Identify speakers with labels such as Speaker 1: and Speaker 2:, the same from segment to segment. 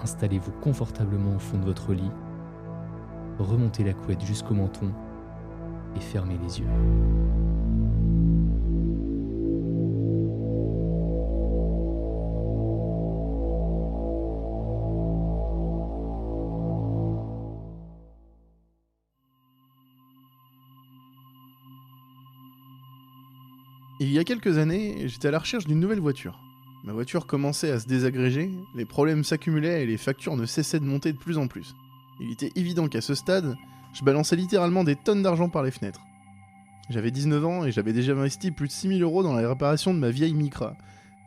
Speaker 1: Installez-vous confortablement au fond de votre lit, remontez la couette jusqu'au menton et fermez les yeux.
Speaker 2: Il y a quelques années, j'étais à la recherche d'une nouvelle voiture. Ma voiture commençait à se désagréger, les problèmes s'accumulaient et les factures ne cessaient de monter de plus en plus. Il était évident qu'à ce stade, je balançais littéralement des tonnes d'argent par les fenêtres. J'avais 19 ans et j'avais déjà investi plus de 6 000 € dans la réparation de ma vieille Micra.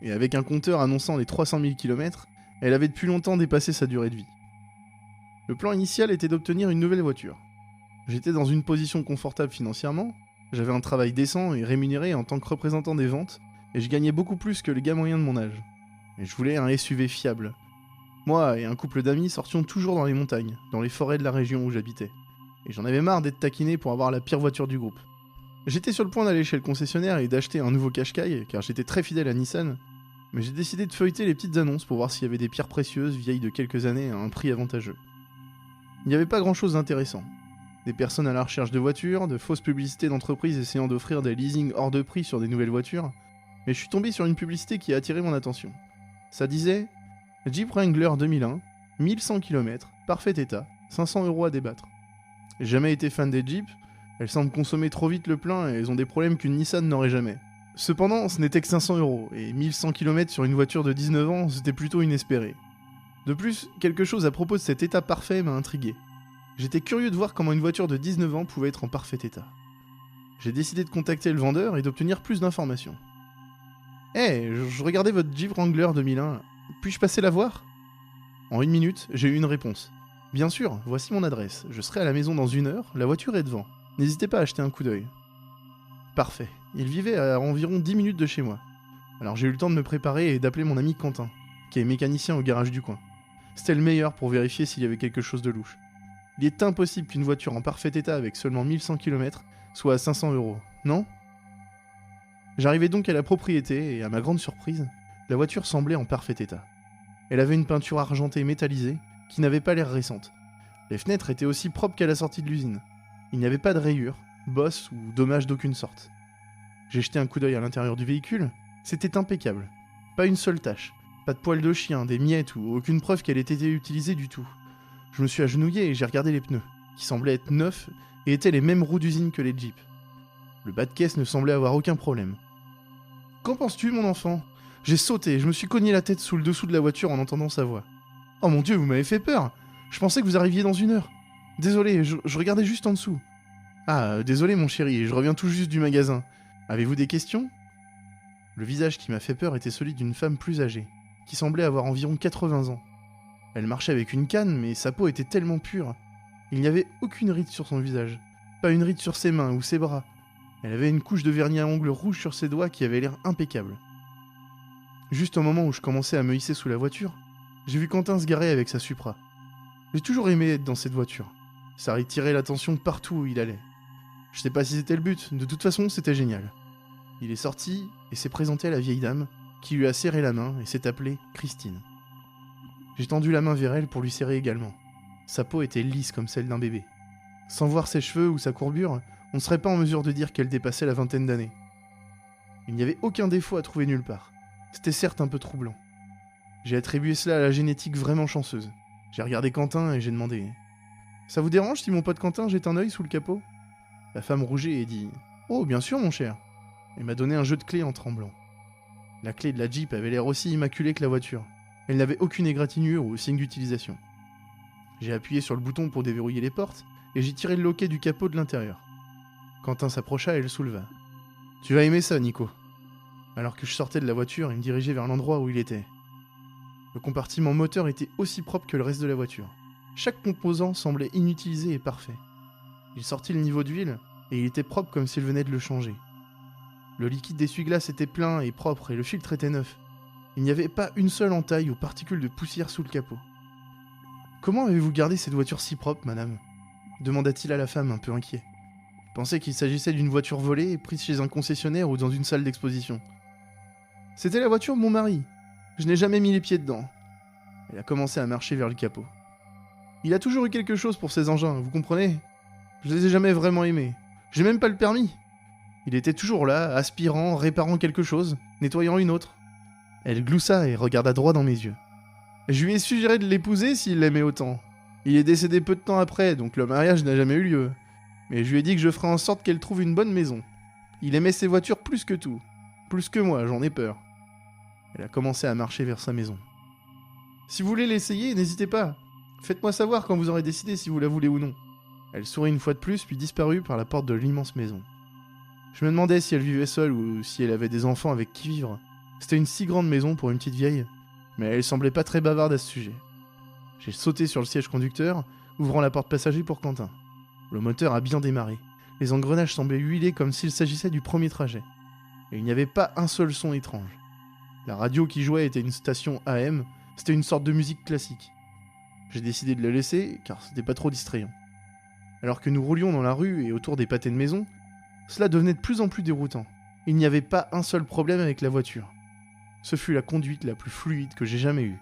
Speaker 2: Et avec un compteur annonçant les 300 000 km, elle avait depuis longtemps dépassé sa durée de vie. Le plan initial était d'obtenir une nouvelle voiture. J'étais dans une position confortable financièrement, j'avais un travail décent et rémunéré en tant que représentant des ventes, et je gagnais beaucoup plus que les gars moyens de mon âge. Et je voulais un SUV fiable. Moi et un couple d'amis sortions toujours dans les montagnes, dans les forêts de la région où j'habitais. Et j'en avais marre d'être taquiné pour avoir la pire voiture du groupe. J'étais sur le point d'aller chez le concessionnaire et d'acheter un nouveau Qashqai, car j'étais très fidèle à Nissan, mais j'ai décidé de feuilleter les petites annonces pour voir s'il y avait des pierres précieuses vieilles de quelques années à un prix avantageux. Il n'y avait pas grand chose d'intéressant. Des personnes à la recherche de voitures, de fausses publicités d'entreprises essayant d'offrir des leasings hors de prix sur des nouvelles voitures, mais je suis tombé sur une publicité qui a attiré mon attention. Ça disait Jeep Wrangler 2001, 1100 km, parfait état, 500 € à débattre. J'ai jamais été fan des Jeeps, elles semblent consommer trop vite le plein et elles ont des problèmes qu'une Nissan n'aurait jamais. Cependant, ce n'était que 500 € et 1100 km sur une voiture de 19 ans, c'était plutôt inespéré. De plus, quelque chose à propos de cet état parfait m'a intrigué. J'étais curieux de voir comment une voiture de 19 ans pouvait être en parfait état. J'ai décidé de contacter le vendeur et d'obtenir plus d'informations. Je regardais votre Jeep Wrangler 2001, puis-je passer la voir ? En 1 minute, j'ai eu une réponse. Bien sûr, voici mon adresse, je serai à la maison dans 1 heure, la voiture est devant. N'hésitez pas à jeter un coup d'œil. Parfait, il vivait à environ 10 minutes de chez moi. Alors j'ai eu le temps de me préparer et d'appeler mon ami Quentin, qui est mécanicien au garage du coin. C'était le meilleur pour vérifier s'il y avait quelque chose de louche. Il est impossible qu'une voiture en parfait état avec seulement 1100 km soit à 500 €, non ? J'arrivais donc à la propriété et à ma grande surprise, la voiture semblait en parfait état. Elle avait une peinture argentée métallisée qui n'avait pas l'air récente. Les fenêtres étaient aussi propres qu'à la sortie de l'usine. Il n'y avait pas de rayures, bosses ou dommages d'aucune sorte. J'ai jeté un coup d'œil à l'intérieur du véhicule, c'était impeccable. Pas une seule tache, pas de poils de chien, des miettes ou aucune preuve qu'elle ait été utilisée du tout. Je me suis agenouillé et j'ai regardé les pneus, qui semblaient être neufs et étaient les mêmes roues d'usine que les Jeeps. Le bas de caisse ne semblait avoir aucun problème. « Qu'en penses-tu, mon enfant ?» J'ai sauté et je me suis cogné la tête sous le dessous de la voiture en entendant sa voix. « Oh mon Dieu, vous m'avez fait peur ! Je pensais que vous arriviez dans 1 heure. Désolé, je regardais juste en dessous. »« Ah, désolé mon chéri, je reviens tout juste du magasin. Avez-vous des questions ?» Le visage qui m'a fait peur était celui d'une femme plus âgée, qui semblait avoir environ 80 ans. Elle marchait avec une canne, mais sa peau était tellement pure. Il n'y avait aucune ride sur son visage, pas une ride sur ses mains ou ses bras. Elle avait une couche de vernis à ongles rouge sur ses doigts qui avait l'air impeccable. Juste au moment où je commençais à me hisser sous la voiture, j'ai vu Quentin se garer avec sa Supra. J'ai toujours aimé être dans cette voiture. Ça attirait l'attention partout où il allait. Je sais pas si c'était le but, de toute façon c'était génial. Il est sorti et s'est présenté à la vieille dame, qui lui a serré la main et s'est appelée Christine. J'ai tendu la main vers elle pour lui serrer également. Sa peau était lisse comme celle d'un bébé. Sans voir ses cheveux ou sa courbure, on ne serait pas en mesure de dire qu'elle dépassait la 20aine d'années. Il n'y avait aucun défaut à trouver nulle part. C'était certes un peu troublant. J'ai attribué cela à la génétique vraiment chanceuse. J'ai regardé Quentin et j'ai demandé « Ça vous dérange si mon pote Quentin jette un œil sous le capot ?» La femme rougit et dit « Oh, bien sûr mon cher !» Elle m'a donné un jeu de clés en tremblant. La clé de la Jeep avait l'air aussi immaculée que la voiture. Elle n'avait aucune égratignure ou signe d'utilisation. J'ai appuyé sur le bouton pour déverrouiller les portes et j'ai tiré le loquet du capot de l'intérieur. Quentin s'approcha et le souleva. « Tu vas aimer ça, Nico !» Alors que je sortais de la voiture, il me dirigeait vers l'endroit où il était. Le compartiment moteur était aussi propre que le reste de la voiture. Chaque composant semblait inutilisé et parfait. Il sortit le niveau d'huile et il était propre comme s'il venait de le changer. Le liquide d'essuie-glace était plein et propre et le filtre était neuf. Il n'y avait pas une seule entaille ou particule de poussière sous le capot. « Comment avez-vous gardé cette voiture si propre, madame ?» demanda-t-il à la femme un peu inquiet. Il pensait qu'il s'agissait d'une voiture volée et prise chez un concessionnaire ou dans une salle d'exposition. « C'était la voiture de mon mari. Je n'ai jamais mis les pieds dedans. » Elle a commencé à marcher vers le capot. Il a toujours eu quelque chose pour ces engins, vous comprenez? Je les ai jamais vraiment aimés. J'ai même pas le permis. Il était toujours là, aspirant, réparant quelque chose, nettoyant une autre. Elle gloussa et regarda droit dans mes yeux. Je lui ai suggéré de l'épouser s'il l'aimait autant. Il est décédé peu de temps après, donc le mariage n'a jamais eu lieu. Mais je lui ai dit que je ferais en sorte qu'elle trouve une bonne maison. Il aimait ses voitures plus que tout. Plus que moi, j'en ai peur. Elle a commencé à marcher vers sa maison. Si vous voulez l'essayer, n'hésitez pas. Faites-moi savoir quand vous aurez décidé si vous la voulez ou non. Elle sourit une fois de plus, puis disparut par la porte de l'immense maison. Je me demandais si elle vivait seule ou si elle avait des enfants avec qui vivre. C'était une si grande maison pour une petite vieille, mais elle semblait pas très bavarde à ce sujet. J'ai sauté sur le siège conducteur, ouvrant la porte passager pour Quentin. Le moteur a bien démarré. Les engrenages semblaient huilés comme s'il s'agissait du premier trajet. Et il n'y avait pas un seul son étrange. La radio qui jouait était une station AM, c'était une sorte de musique classique. J'ai décidé de la laisser, car c'était pas trop distrayant. Alors que nous roulions dans la rue et autour des pâtés de maison, cela devenait de plus en plus déroutant. Il n'y avait pas un seul problème avec la voiture. Ce fut la conduite la plus fluide que j'ai jamais eue.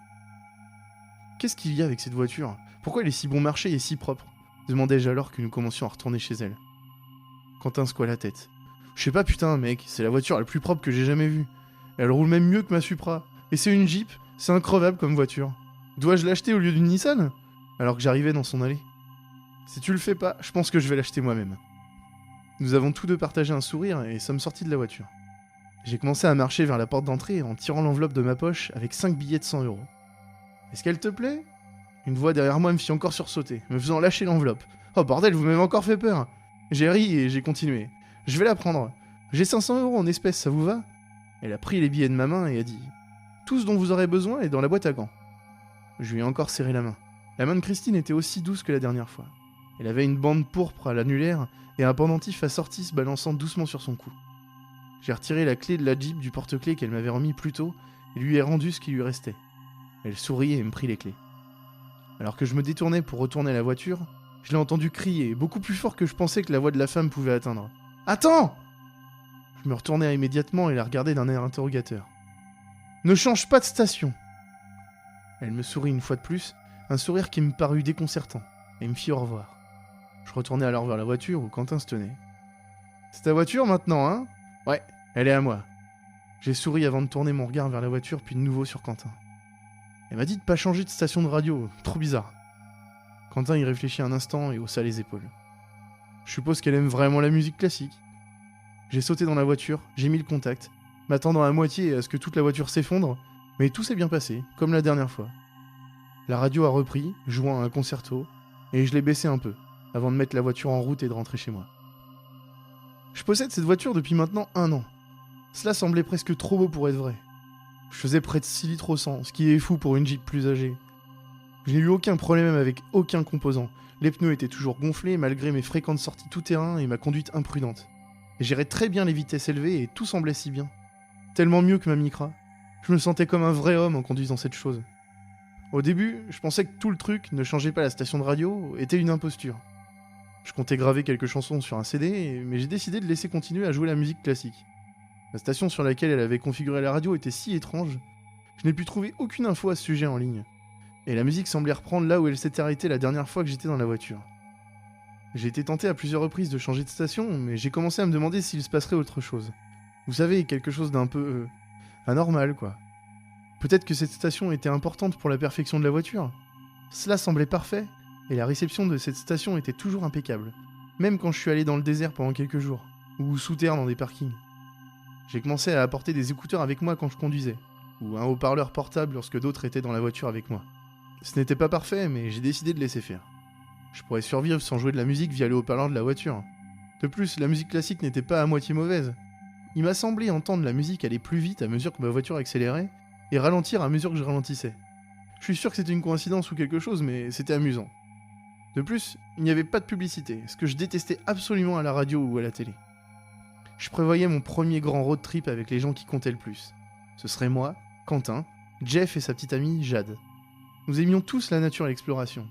Speaker 2: Qu'est-ce qu'il y a avec cette voiture? Pourquoi elle est si bon marché et si propre? Demandai-je alors que nous commencions à retourner chez elle. Quentin secoua la tête. Je sais pas putain mec, c'est la voiture la plus propre que j'ai jamais vue. Elle roule même mieux que ma Supra. Et c'est une Jeep, c'est increvable comme voiture. Dois-je l'acheter au lieu d'une Nissan? Alors que j'arrivais dans son allée. Si tu le fais pas, je pense que je vais l'acheter moi-même. Nous avons tous deux partagé un sourire et sommes sortis de la voiture. J'ai commencé à marcher vers la porte d'entrée en tirant l'enveloppe de ma poche avec 5 billets de 100 €. Est-ce qu'elle te plaît? Une voix derrière moi me fit encore sursauter, me faisant lâcher l'enveloppe. Oh bordel, vous m'avez encore fait peur! J'ai ri et j'ai continué. Je vais la prendre. J'ai 500 € en espèces, ça vous va? Elle a pris les billets de ma main et a dit: tout ce dont vous aurez besoin est dans la boîte à gants. Je lui ai encore serré la main. La main de Christine était aussi douce que la dernière fois. Elle avait une bande pourpre à l'annulaire et un pendentif assorti se balançant doucement sur son cou. J'ai retiré la clé de la Jeep du porte-clés qu'elle m'avait remis plus tôt et lui ai rendu ce qui lui restait. Elle sourit et me prit les clés. Alors que je me détournais pour retourner à la voiture, je l'ai entendu crier, beaucoup plus fort que je pensais que la voix de la femme pouvait atteindre. « Attends !» Je me retournai immédiatement et la regardai d'un air interrogateur. « Ne change pas de station !» Elle me sourit une fois de plus, un sourire qui me parut déconcertant, et me fit au revoir. Je retournai alors vers la voiture où Quentin se tenait. « C'est ta voiture maintenant, hein ?»« Ouais, elle est à moi. » J'ai souri avant de tourner mon regard vers la voiture puis de nouveau sur Quentin. Elle m'a dit de pas changer de station de radio, trop bizarre. Quentin y réfléchit un instant et haussa les épaules. Je suppose qu'elle aime vraiment la musique classique. J'ai sauté dans la voiture, j'ai mis le contact, m'attendant à moitié à ce que toute la voiture s'effondre, mais tout s'est bien passé, comme la dernière fois. La radio a repris, jouant un concerto, et je l'ai baissé un peu, avant de mettre la voiture en route et de rentrer chez moi. Je possède cette voiture depuis maintenant 1 an. Cela semblait presque trop beau pour être vrai. Je faisais près de 6 litres au 100, ce qui est fou pour une Jeep plus âgée. Je n'ai eu aucun problème avec aucun composant. Les pneus étaient toujours gonflés malgré mes fréquentes sorties tout-terrain et ma conduite imprudente. Et gérais très bien les vitesses élevées et tout semblait si bien. Tellement mieux que ma Micra. Je me sentais comme un vrai homme en conduisant cette chose. Au début, je pensais que tout le truc, ne changeait pas la station de radio, était une imposture. Je comptais graver quelques chansons sur un CD, mais j'ai décidé de laisser continuer à jouer la musique classique. La station sur laquelle elle avait configuré la radio était si étrange, je n'ai pu trouver aucune info à ce sujet en ligne. Et la musique semblait reprendre là où elle s'était arrêtée la dernière fois que j'étais dans la voiture. J'ai été tenté à plusieurs reprises de changer de station, mais j'ai commencé à me demander s'il se passerait autre chose. Vous savez, quelque chose d'un peu... anormal, quoi. Peut-être que cette station était importante pour la perfection de la voiture. Cela semblait parfait, et la réception de cette station était toujours impeccable, même quand je suis allé dans le désert pendant quelques jours, ou sous terre dans des parkings. J'ai commencé à apporter des écouteurs avec moi quand je conduisais, ou un haut-parleur portable lorsque d'autres étaient dans la voiture avec moi. Ce n'était pas parfait, mais j'ai décidé de laisser faire. Je pourrais survivre sans jouer de la musique via le haut-parleur de la voiture. De plus, la musique classique n'était pas à moitié mauvaise. Il m'a semblé entendre la musique aller plus vite à mesure que ma voiture accélérait, et ralentir à mesure que je ralentissais. Je suis sûr que c'était une coïncidence ou quelque chose, mais c'était amusant. De plus, il n'y avait pas de publicité, ce que je détestais absolument à la radio ou à la télé. Je prévoyais mon premier grand road trip avec les gens qui comptaient le plus. Ce serait moi, Quentin, Jeff et sa petite amie Jade. Nous aimions tous la nature et l'exploration,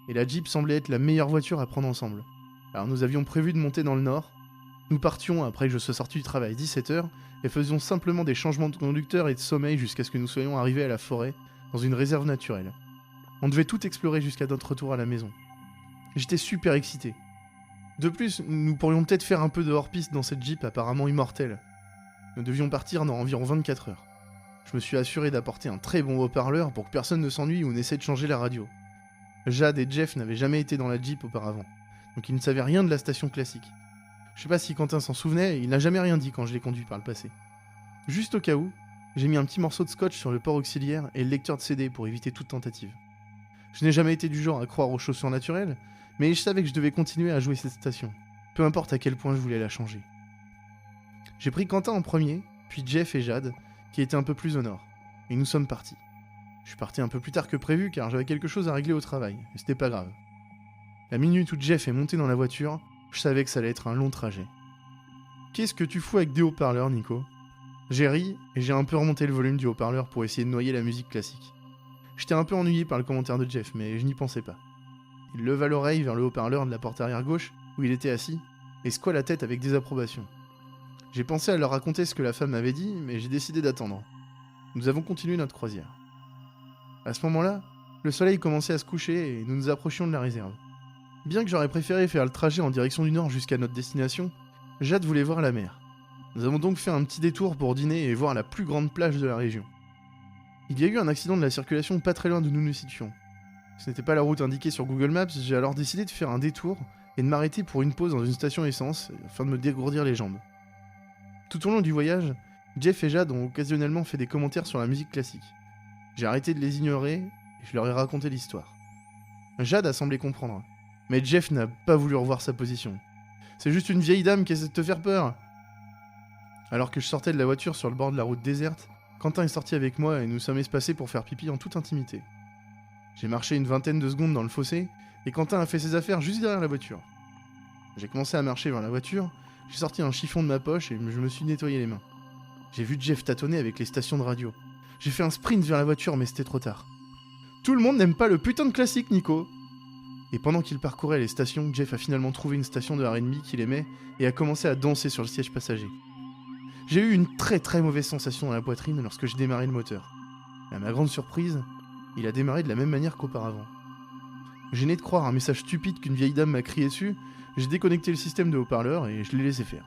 Speaker 2: et la Jeep semblait être la meilleure voiture à prendre ensemble. Alors nous avions prévu de monter dans le nord. Nous partions après que je sois sorti du travail à 17h, et faisions simplement des changements de conducteur et de sommeil jusqu'à ce que nous soyons arrivés à la forêt, dans une réserve naturelle. On devait tout explorer jusqu'à notre retour à la maison. J'étais super excité. De plus, nous pourrions peut-être faire un peu de hors-piste dans cette Jeep apparemment immortelle. Nous devions partir dans environ 24 heures. Je me suis assuré d'apporter un très bon haut-parleur pour que personne ne s'ennuie ou n'essaie de changer la radio. Jade et Jeff n'avaient jamais été dans la Jeep auparavant, donc ils ne savaient rien de la station classique. Je sais pas si Quentin s'en souvenait, il n'a jamais rien dit quand je l'ai conduit par le passé. Juste au cas où, j'ai mis un petit morceau de scotch sur le port auxiliaire et le lecteur de CD pour éviter toute tentative. Je n'ai jamais été du genre à croire aux choses surnaturelles, mais je savais que je devais continuer à jouer cette station, peu importe à quel point je voulais la changer. J'ai pris Quentin en premier, puis Jeff et Jade, qui étaient un peu plus au nord, et nous sommes partis. Je suis parti un peu plus tard que prévu car j'avais quelque chose à régler au travail, et c'était pas grave. La minute où Jeff est monté dans la voiture, je savais que ça allait être un long trajet. Qu'est-ce que tu fous avec des haut-parleurs, Nico ? J'ai ri et j'ai un peu remonté le volume du haut-parleur pour essayer de noyer la musique classique. J'étais un peu ennuyé par le commentaire de Jeff, mais je n'y pensais pas. Il leva l'oreille vers le haut-parleur de la porte arrière gauche, où il était assis, et secoua la tête avec désapprobation. J'ai pensé à leur raconter ce que la femme m'avait dit, mais j'ai décidé d'attendre. Nous avons continué notre croisière. À ce moment-là, le soleil commençait à se coucher et nous nous approchions de la réserve. Bien que j'aurais préféré faire le trajet en direction du nord jusqu'à notre destination, Jade voulait voir la mer. Nous avons donc fait un petit détour pour dîner et voir la plus grande plage de la région. Il y a eu un accident de la circulation pas très loin d'où nous nous situions. Ce n'était pas la route indiquée sur Google Maps, j'ai alors décidé de faire un détour et de m'arrêter pour une pause dans une station essence afin de me dégourdir les jambes. Tout au long du voyage, Jeff et Jade ont occasionnellement fait des commentaires sur la musique classique. J'ai arrêté de les ignorer et je leur ai raconté l'histoire. Jade a semblé comprendre, mais Jeff n'a pas voulu revoir sa position. C'est juste une vieille dame qui essaie de te faire peur. Alors que je sortais de la voiture sur le bord de la route déserte, Quentin est sorti avec moi et nous sommes espacés pour faire pipi en toute intimité. J'ai marché une vingtaine de secondes dans le fossé et Quentin a fait ses affaires juste derrière la voiture. J'ai commencé à marcher vers la voiture, j'ai sorti un chiffon de ma poche et je me suis nettoyé les mains. J'ai vu Jeff tâtonner avec les stations de radio. J'ai fait un sprint vers la voiture mais c'était trop tard. Tout le monde n'aime pas le putain de classique, Nico. Et pendant qu'il parcourait les stations, Jeff a finalement trouvé une station de R&B qu'il aimait et a commencé à danser sur le siège passager. J'ai eu une très très mauvaise sensation dans la poitrine lorsque j'ai démarré le moteur. Et à ma grande surprise, il a démarré de la même manière qu'auparavant. Gêné de croire un message stupide qu'une vieille dame m'a crié dessus, j'ai déconnecté le système de haut-parleur et je l'ai laissé faire.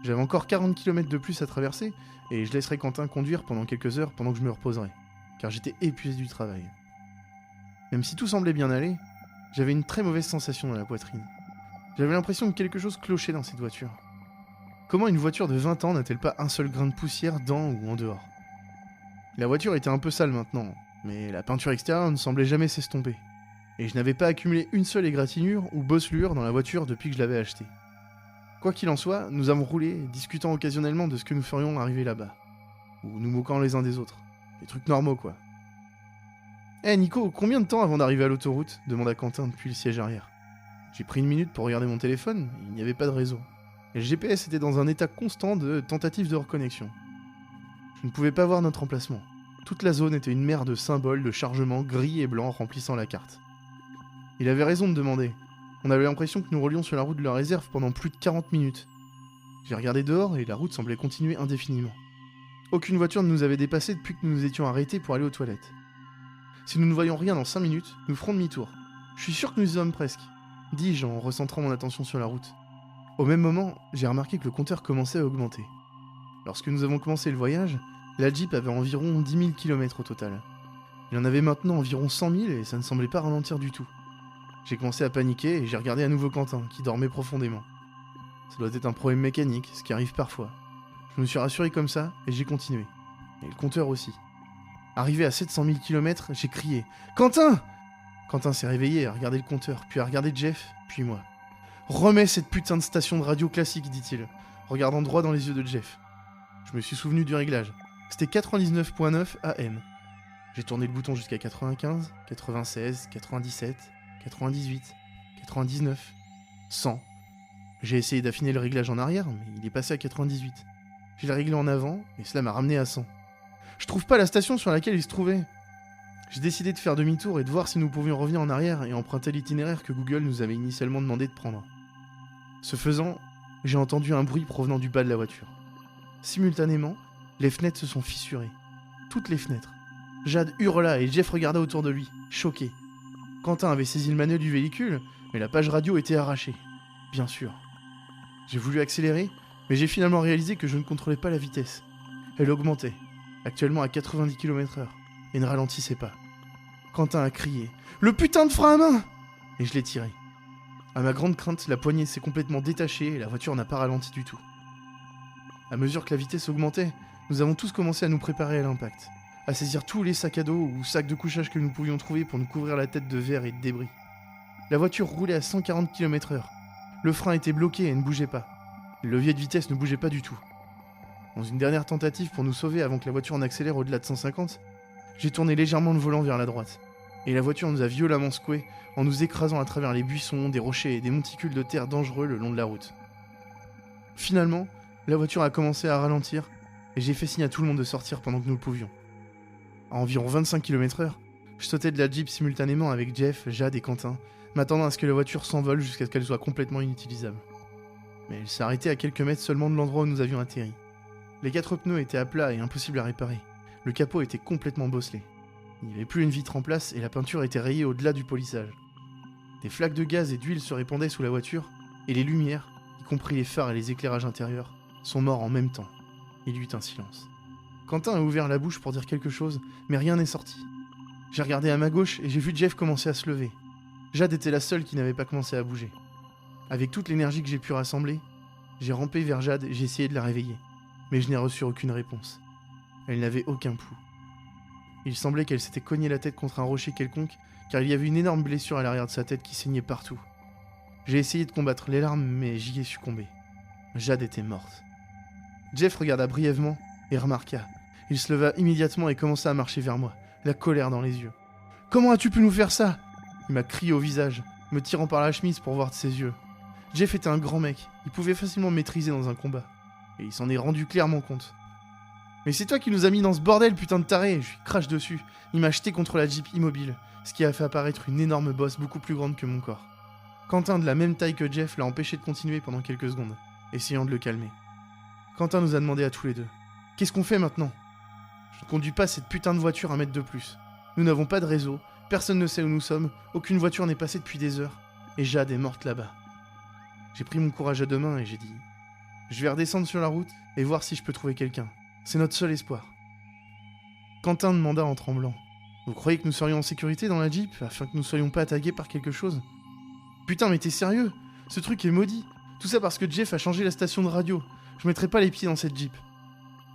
Speaker 2: J'avais encore 40 km de plus à traverser et je laisserai Quentin conduire pendant quelques heures pendant que je me reposerai, car j'étais épuisé du travail. Même si tout semblait bien aller, j'avais une très mauvaise sensation dans la poitrine. J'avais l'impression que quelque chose clochait dans cette voiture. Comment une voiture de 20 ans n'a-t-elle pas un seul grain de poussière dans ou en dehors ? La voiture était un peu sale maintenant, mais la peinture extérieure ne semblait jamais s'estomper. Et je n'avais pas accumulé une seule égratignure ou bosselure dans la voiture depuis que je l'avais achetée. Quoi qu'il en soit, nous avons roulé, discutant occasionnellement de ce que nous ferions arriver là-bas. Ou nous moquant les uns des autres. Des trucs normaux, quoi. Nico, combien de temps avant d'arriver à l'autoroute ? Demanda Quentin depuis le siège arrière. J'ai pris une minute pour regarder mon téléphone, il n'y avait pas de réseau. Et le GPS était dans un état constant de tentative de reconnexion. Je ne pouvais pas voir notre emplacement. Toute la zone était une mer de symboles de chargement gris et blanc remplissant la carte. Il avait raison de demander. On avait l'impression que nous roulions sur la route de la réserve pendant plus de 40 minutes. J'ai regardé dehors et la route semblait continuer indéfiniment. Aucune voiture ne nous avait dépassés depuis que nous nous étions arrêtés pour aller aux toilettes. Si nous ne voyons rien dans 5 minutes, nous ferons demi-tour. Je suis sûr que nous y sommes presque, dis-je en recentrant mon attention sur la route. Au même moment, j'ai remarqué que le compteur commençait à augmenter. Lorsque nous avons commencé le voyage, la Jeep avait environ 10 000 km au total. Il en avait maintenant environ 100 000 et ça ne semblait pas ralentir du tout. J'ai commencé à paniquer et j'ai regardé à nouveau Quentin, qui dormait profondément. Ça doit être un problème mécanique, ce qui arrive parfois. Je me suis rassuré comme ça et j'ai continué. Et le compteur aussi. Arrivé à 700 000 km, j'ai crié « Quentin !» Quentin s'est réveillé et a regardé le compteur, puis a regardé Jeff, puis moi. « Remets cette putain de station de radio classique, dit-il, regardant droit dans les yeux de Jeff. Je me suis souvenu du réglage. C'était 99.9 AM. J'ai tourné le bouton jusqu'à 95, 96, 97, 98, 99, 100. J'ai essayé d'affiner le réglage en arrière, mais il est passé à 98. J'ai le réglé en avant, et cela m'a ramené à 100. Je trouve pas la station sur laquelle il se trouvait. J'ai décidé de faire demi-tour et de voir si nous pouvions revenir en arrière et emprunter l'itinéraire que Google nous avait initialement demandé de prendre. Ce faisant, j'ai entendu un bruit provenant du bas de la voiture. Simultanément, les fenêtres se sont fissurées. Toutes les fenêtres. Jade hurla et Jeff regarda autour de lui, choqué. Quentin avait saisi le manuel du véhicule, mais la page radio était arrachée. Bien sûr. J'ai voulu accélérer, mais j'ai finalement réalisé que je ne contrôlais pas la vitesse. Elle augmentait, actuellement à 90 km/h, et ne ralentissait pas. Quentin a crié « Le putain de frein à main !» Et je l'ai tiré. À ma grande crainte, la poignée s'est complètement détachée et la voiture n'a pas ralenti du tout. À mesure que la vitesse augmentait, nous avons tous commencé à nous préparer à l'impact, à saisir tous les sacs à dos ou sacs de couchage que nous pouvions trouver pour nous couvrir la tête de verre et de débris. La voiture roulait à 140 km/h. Le frein était bloqué et ne bougeait pas. Le levier de vitesse ne bougeait pas du tout. Dans une dernière tentative pour nous sauver avant que la voiture n'accélère au-delà de 150, j'ai tourné légèrement le volant vers la droite. Et la voiture nous a violemment secoués en nous écrasant à travers les buissons, des rochers et des monticules de terre dangereux le long de la route. Finalement, la voiture a commencé à ralentir et j'ai fait signe à tout le monde de sortir pendant que nous le pouvions. À environ 25 km/h, je sautais de la Jeep simultanément avec Jeff, Jade et Quentin, m'attendant à ce que la voiture s'envole jusqu'à ce qu'elle soit complètement inutilisable. Mais elle s'est arrêtée à quelques mètres seulement de l'endroit où nous avions atterri. Les 4 pneus étaient à plat et impossibles à réparer. Le capot était complètement bosselé. Il n'y avait plus une vitre en place et la peinture était rayée au-delà du polissage. Des flaques de gaz et d'huile se répandaient sous la voiture, et les lumières, y compris les phares et les éclairages intérieurs, sont morts en même temps. Il y eut un silence. Quentin a ouvert la bouche pour dire quelque chose, mais rien n'est sorti. J'ai regardé à ma gauche et j'ai vu Jeff commencer à se lever. Jade était la seule qui n'avait pas commencé à bouger. Avec toute l'énergie que j'ai pu rassembler, j'ai rampé vers Jade et j'ai essayé de la réveiller. Mais je n'ai reçu aucune réponse. Elle n'avait aucun pouls. Il semblait qu'elle s'était cognée la tête contre un rocher quelconque, car il y avait une énorme blessure à l'arrière de sa tête qui saignait partout. J'ai essayé de combattre les larmes, mais j'y ai succombé. Jade était morte. Jeff regarda brièvement et remarqua. Il se leva immédiatement et commença à marcher vers moi, la colère dans les yeux. « Comment as-tu pu nous faire ça ?» Il m'a crié au visage, me tirant par la chemise pour voir de ses yeux. Jeff était un grand mec, il pouvait facilement me maîtriser dans un combat. Et il s'en est rendu clairement compte. « Mais c'est toi qui nous as mis dans ce bordel, putain de taré !» Je lui crache dessus. Il m'a jeté contre la Jeep immobile, ce qui a fait apparaître une énorme bosse beaucoup plus grande que mon corps. Quentin, de la même taille que Jeff, l'a empêché de continuer pendant quelques secondes, essayant de le calmer. Quentin nous a demandé à tous les deux « Qu'est-ce qu'on fait maintenant ?» Je ne conduis pas cette putain de voiture un mètre de plus. Nous n'avons pas de réseau, personne ne sait où nous sommes, aucune voiture n'est passée depuis des heures, et Jade est morte là-bas. J'ai pris mon courage à deux mains et j'ai dit « Je vais redescendre sur la route et voir si je peux trouver quelqu'un. C'est notre seul espoir. » Quentin demanda en tremblant « Vous croyez que nous serions en sécurité dans la Jeep afin que nous ne soyons pas attaqués par quelque chose ? » Putain, mais t'es sérieux ? Ce truc est maudit. Tout ça parce que Jeff a changé la station de radio. Je mettrai pas les pieds dans cette Jeep.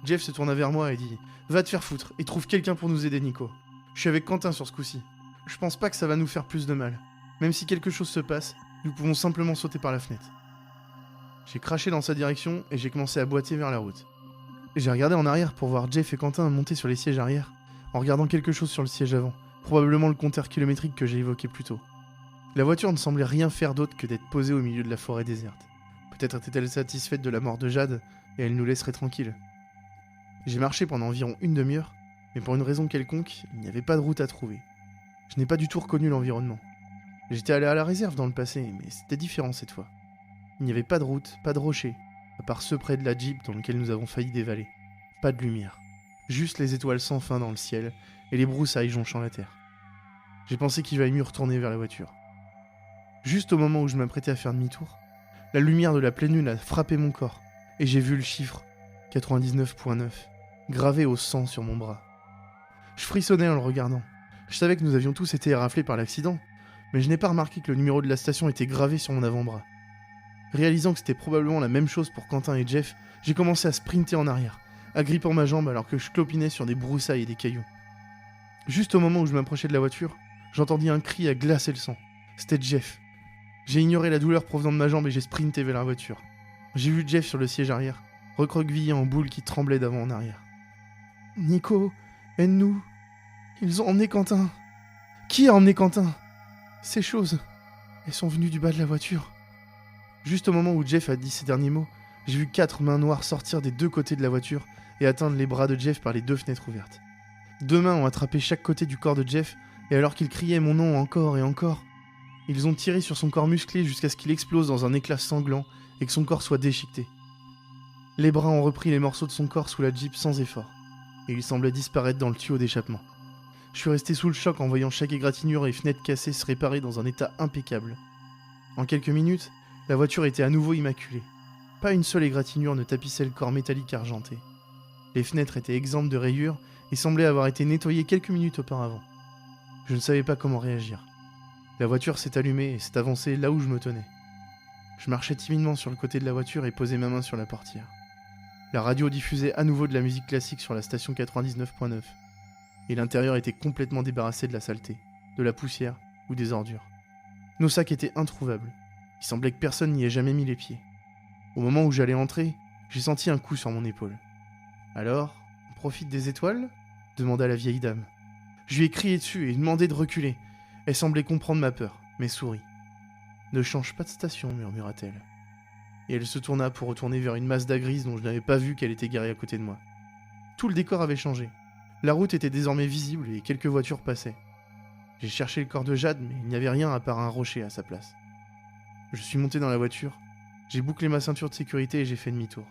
Speaker 2: Jeff se tourna vers moi et dit « Va te faire foutre et trouve quelqu'un pour nous aider, Nico. Je suis avec Quentin sur ce coup-ci. Je pense pas que ça va nous faire plus de mal. Même si quelque chose se passe, nous pouvons simplement sauter par la fenêtre. » J'ai craché dans sa direction et j'ai commencé à boiter vers la route. J'ai regardé en arrière pour voir Jeff et Quentin monter sur les sièges arrière, en regardant quelque chose sur le siège avant, probablement le compteur kilométrique que j'ai évoqué plus tôt. La voiture ne semblait rien faire d'autre que d'être posée au milieu de la forêt déserte. Peut-être était-elle satisfaite de la mort de Jade, et elle nous laisserait tranquilles. J'ai marché pendant environ une demi-heure, mais pour une raison quelconque, il n'y avait pas de route à trouver. Je n'ai pas du tout reconnu l'environnement. J'étais allé à la réserve dans le passé, mais c'était différent cette fois. Il n'y avait pas de route, pas de rochers, à part ceux près de la Jeep dans lequel nous avons failli dévaler. Pas de lumière. Juste les étoiles sans fin dans le ciel, et les broussailles jonchant la terre. J'ai pensé qu'il valait mieux retourner vers la voiture. Juste au moment où je m'apprêtais à faire demi-tour, la lumière de la pleine lune a frappé mon corps, et j'ai vu le chiffre 99.9 gravé au sang sur mon bras. Je frissonnais en le regardant. Je savais que nous avions tous été éraflés par l'accident, mais je n'ai pas remarqué que le numéro de la station était gravé sur mon avant-bras. Réalisant que c'était probablement la même chose pour Quentin et Jeff, j'ai commencé à sprinter en arrière, agrippant ma jambe alors que je clopinais sur des broussailles et des cailloux. Juste au moment où je m'approchais de la voiture, j'entendis un cri à glacer le sang. C'était Jeff. J'ai ignoré la douleur provenant de ma jambe et j'ai sprinté vers la voiture. J'ai vu Jeff sur le siège arrière, recroquevillé en boule qui tremblait d'avant en arrière. « Nico, aide-nous. Ils ont emmené Quentin. » « Qui a emmené Quentin ?»« Ces choses. Elles sont venues du bas de la voiture. » Juste au moment où Jeff a dit ces derniers mots, j'ai vu 4 mains noires sortir des deux côtés de la voiture et atteindre les bras de Jeff par les 2 fenêtres ouvertes. 2 mains ont attrapé chaque côté du corps de Jeff, et alors qu'il criait mon nom encore et encore, ils ont tiré sur son corps musclé jusqu'à ce qu'il explose dans un éclat sanglant et que son corps soit déchiqueté. Les bras ont repris les morceaux de son corps sous la Jeep sans effort, et il semblait disparaître dans le tuyau d'échappement. Je suis resté sous le choc en voyant chaque égratignure et fenêtre cassée se réparer dans un état impeccable. En quelques minutes, la voiture était à nouveau immaculée. Pas une seule égratignure ne tapissait le corps métallique argenté. Les fenêtres étaient exemptes de rayures et semblaient avoir été nettoyées quelques minutes auparavant. Je ne savais pas comment réagir. La voiture s'est allumée et s'est avancée là où je me tenais. Je marchais timidement sur le côté de la voiture et posais ma main sur la portière. La radio diffusait à nouveau de la musique classique sur la station 99.9. Et l'intérieur était complètement débarrassé de la saleté, de la poussière ou des ordures. Nos sacs étaient introuvables. Il semblait que personne n'y ait jamais mis les pieds. Au moment où j'allais entrer, j'ai senti un coup sur mon épaule. « Alors, on profite des étoiles ?» demanda la vieille dame. Je lui ai crié dessus et demandé de reculer. Elle semblait comprendre ma peur, mais sourit. « Ne change pas de station, murmura-t-elle. » Et elle se tourna pour retourner vers une Mazda grise dont je n'avais pas vu qu'elle était garée à côté de moi. Tout le décor avait changé. La route était désormais visible et quelques voitures passaient. J'ai cherché le corps de Jade, mais il n'y avait rien à part un rocher à sa place. Je suis monté dans la voiture, j'ai bouclé ma ceinture de sécurité et j'ai fait demi-tour.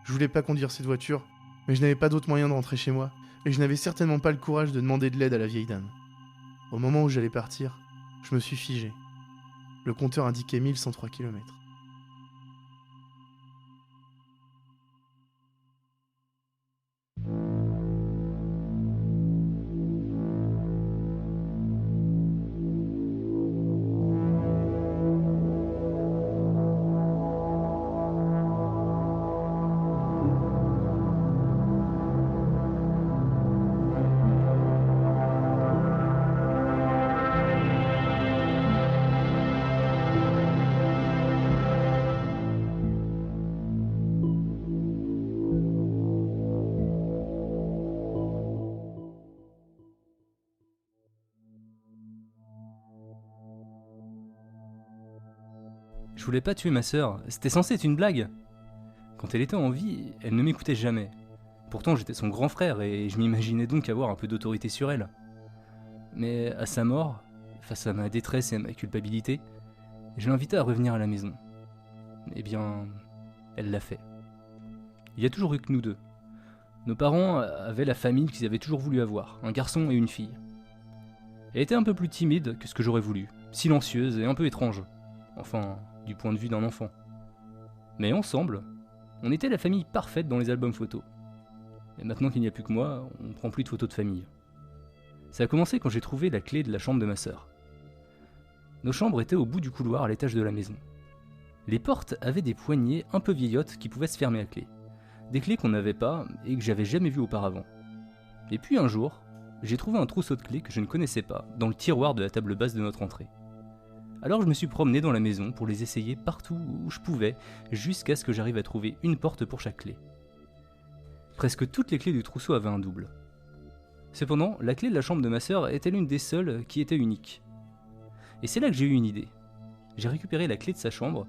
Speaker 2: Je voulais pas conduire cette voiture, mais je n'avais pas d'autre moyen de rentrer chez moi, et je n'avais certainement pas le courage de demander de l'aide à la vieille dame. Au moment où j'allais partir, je me suis figé. Le compteur indiquait 1103 km.
Speaker 3: Je voulais pas tuer ma sœur, c'était censé être une blague. Quand elle était en vie, elle ne m'écoutait jamais. Pourtant j'étais son grand frère et je m'imaginais donc avoir un peu d'autorité sur elle. Mais à sa mort, face à ma détresse et à ma culpabilité, je l'invitais à revenir à la maison. Eh bien, elle l'a fait. Il y a toujours eu que nous deux. Nos parents avaient la famille qu'ils avaient toujours voulu avoir, un garçon et une fille. Elle était un peu plus timide que ce que j'aurais voulu, silencieuse et un peu étrange. Enfin, du point de vue d'un enfant. Mais ensemble, on était la famille parfaite dans les albums photos. Et maintenant qu'il n'y a plus que moi, on ne prend plus de photos de famille. Ça a commencé quand j'ai trouvé la clé de la chambre de ma sœur. Nos chambres étaient au bout du couloir à l'étage de la maison. Les portes avaient des poignées un peu vieillottes qui pouvaient se fermer à clé. Des clés qu'on n'avait pas et que j'avais jamais vues auparavant. Et puis un jour, j'ai trouvé un trousseau de clés que je ne connaissais pas dans le tiroir de la table basse de notre entrée. Alors je me suis promené dans la maison pour les essayer partout où je pouvais, jusqu'à ce que j'arrive à trouver une porte pour chaque clé. Presque toutes les clés du trousseau avaient un double. Cependant, la clé de la chambre de ma sœur était l'une des seules qui était unique. Et c'est là que j'ai eu une idée. J'ai récupéré la clé de sa chambre,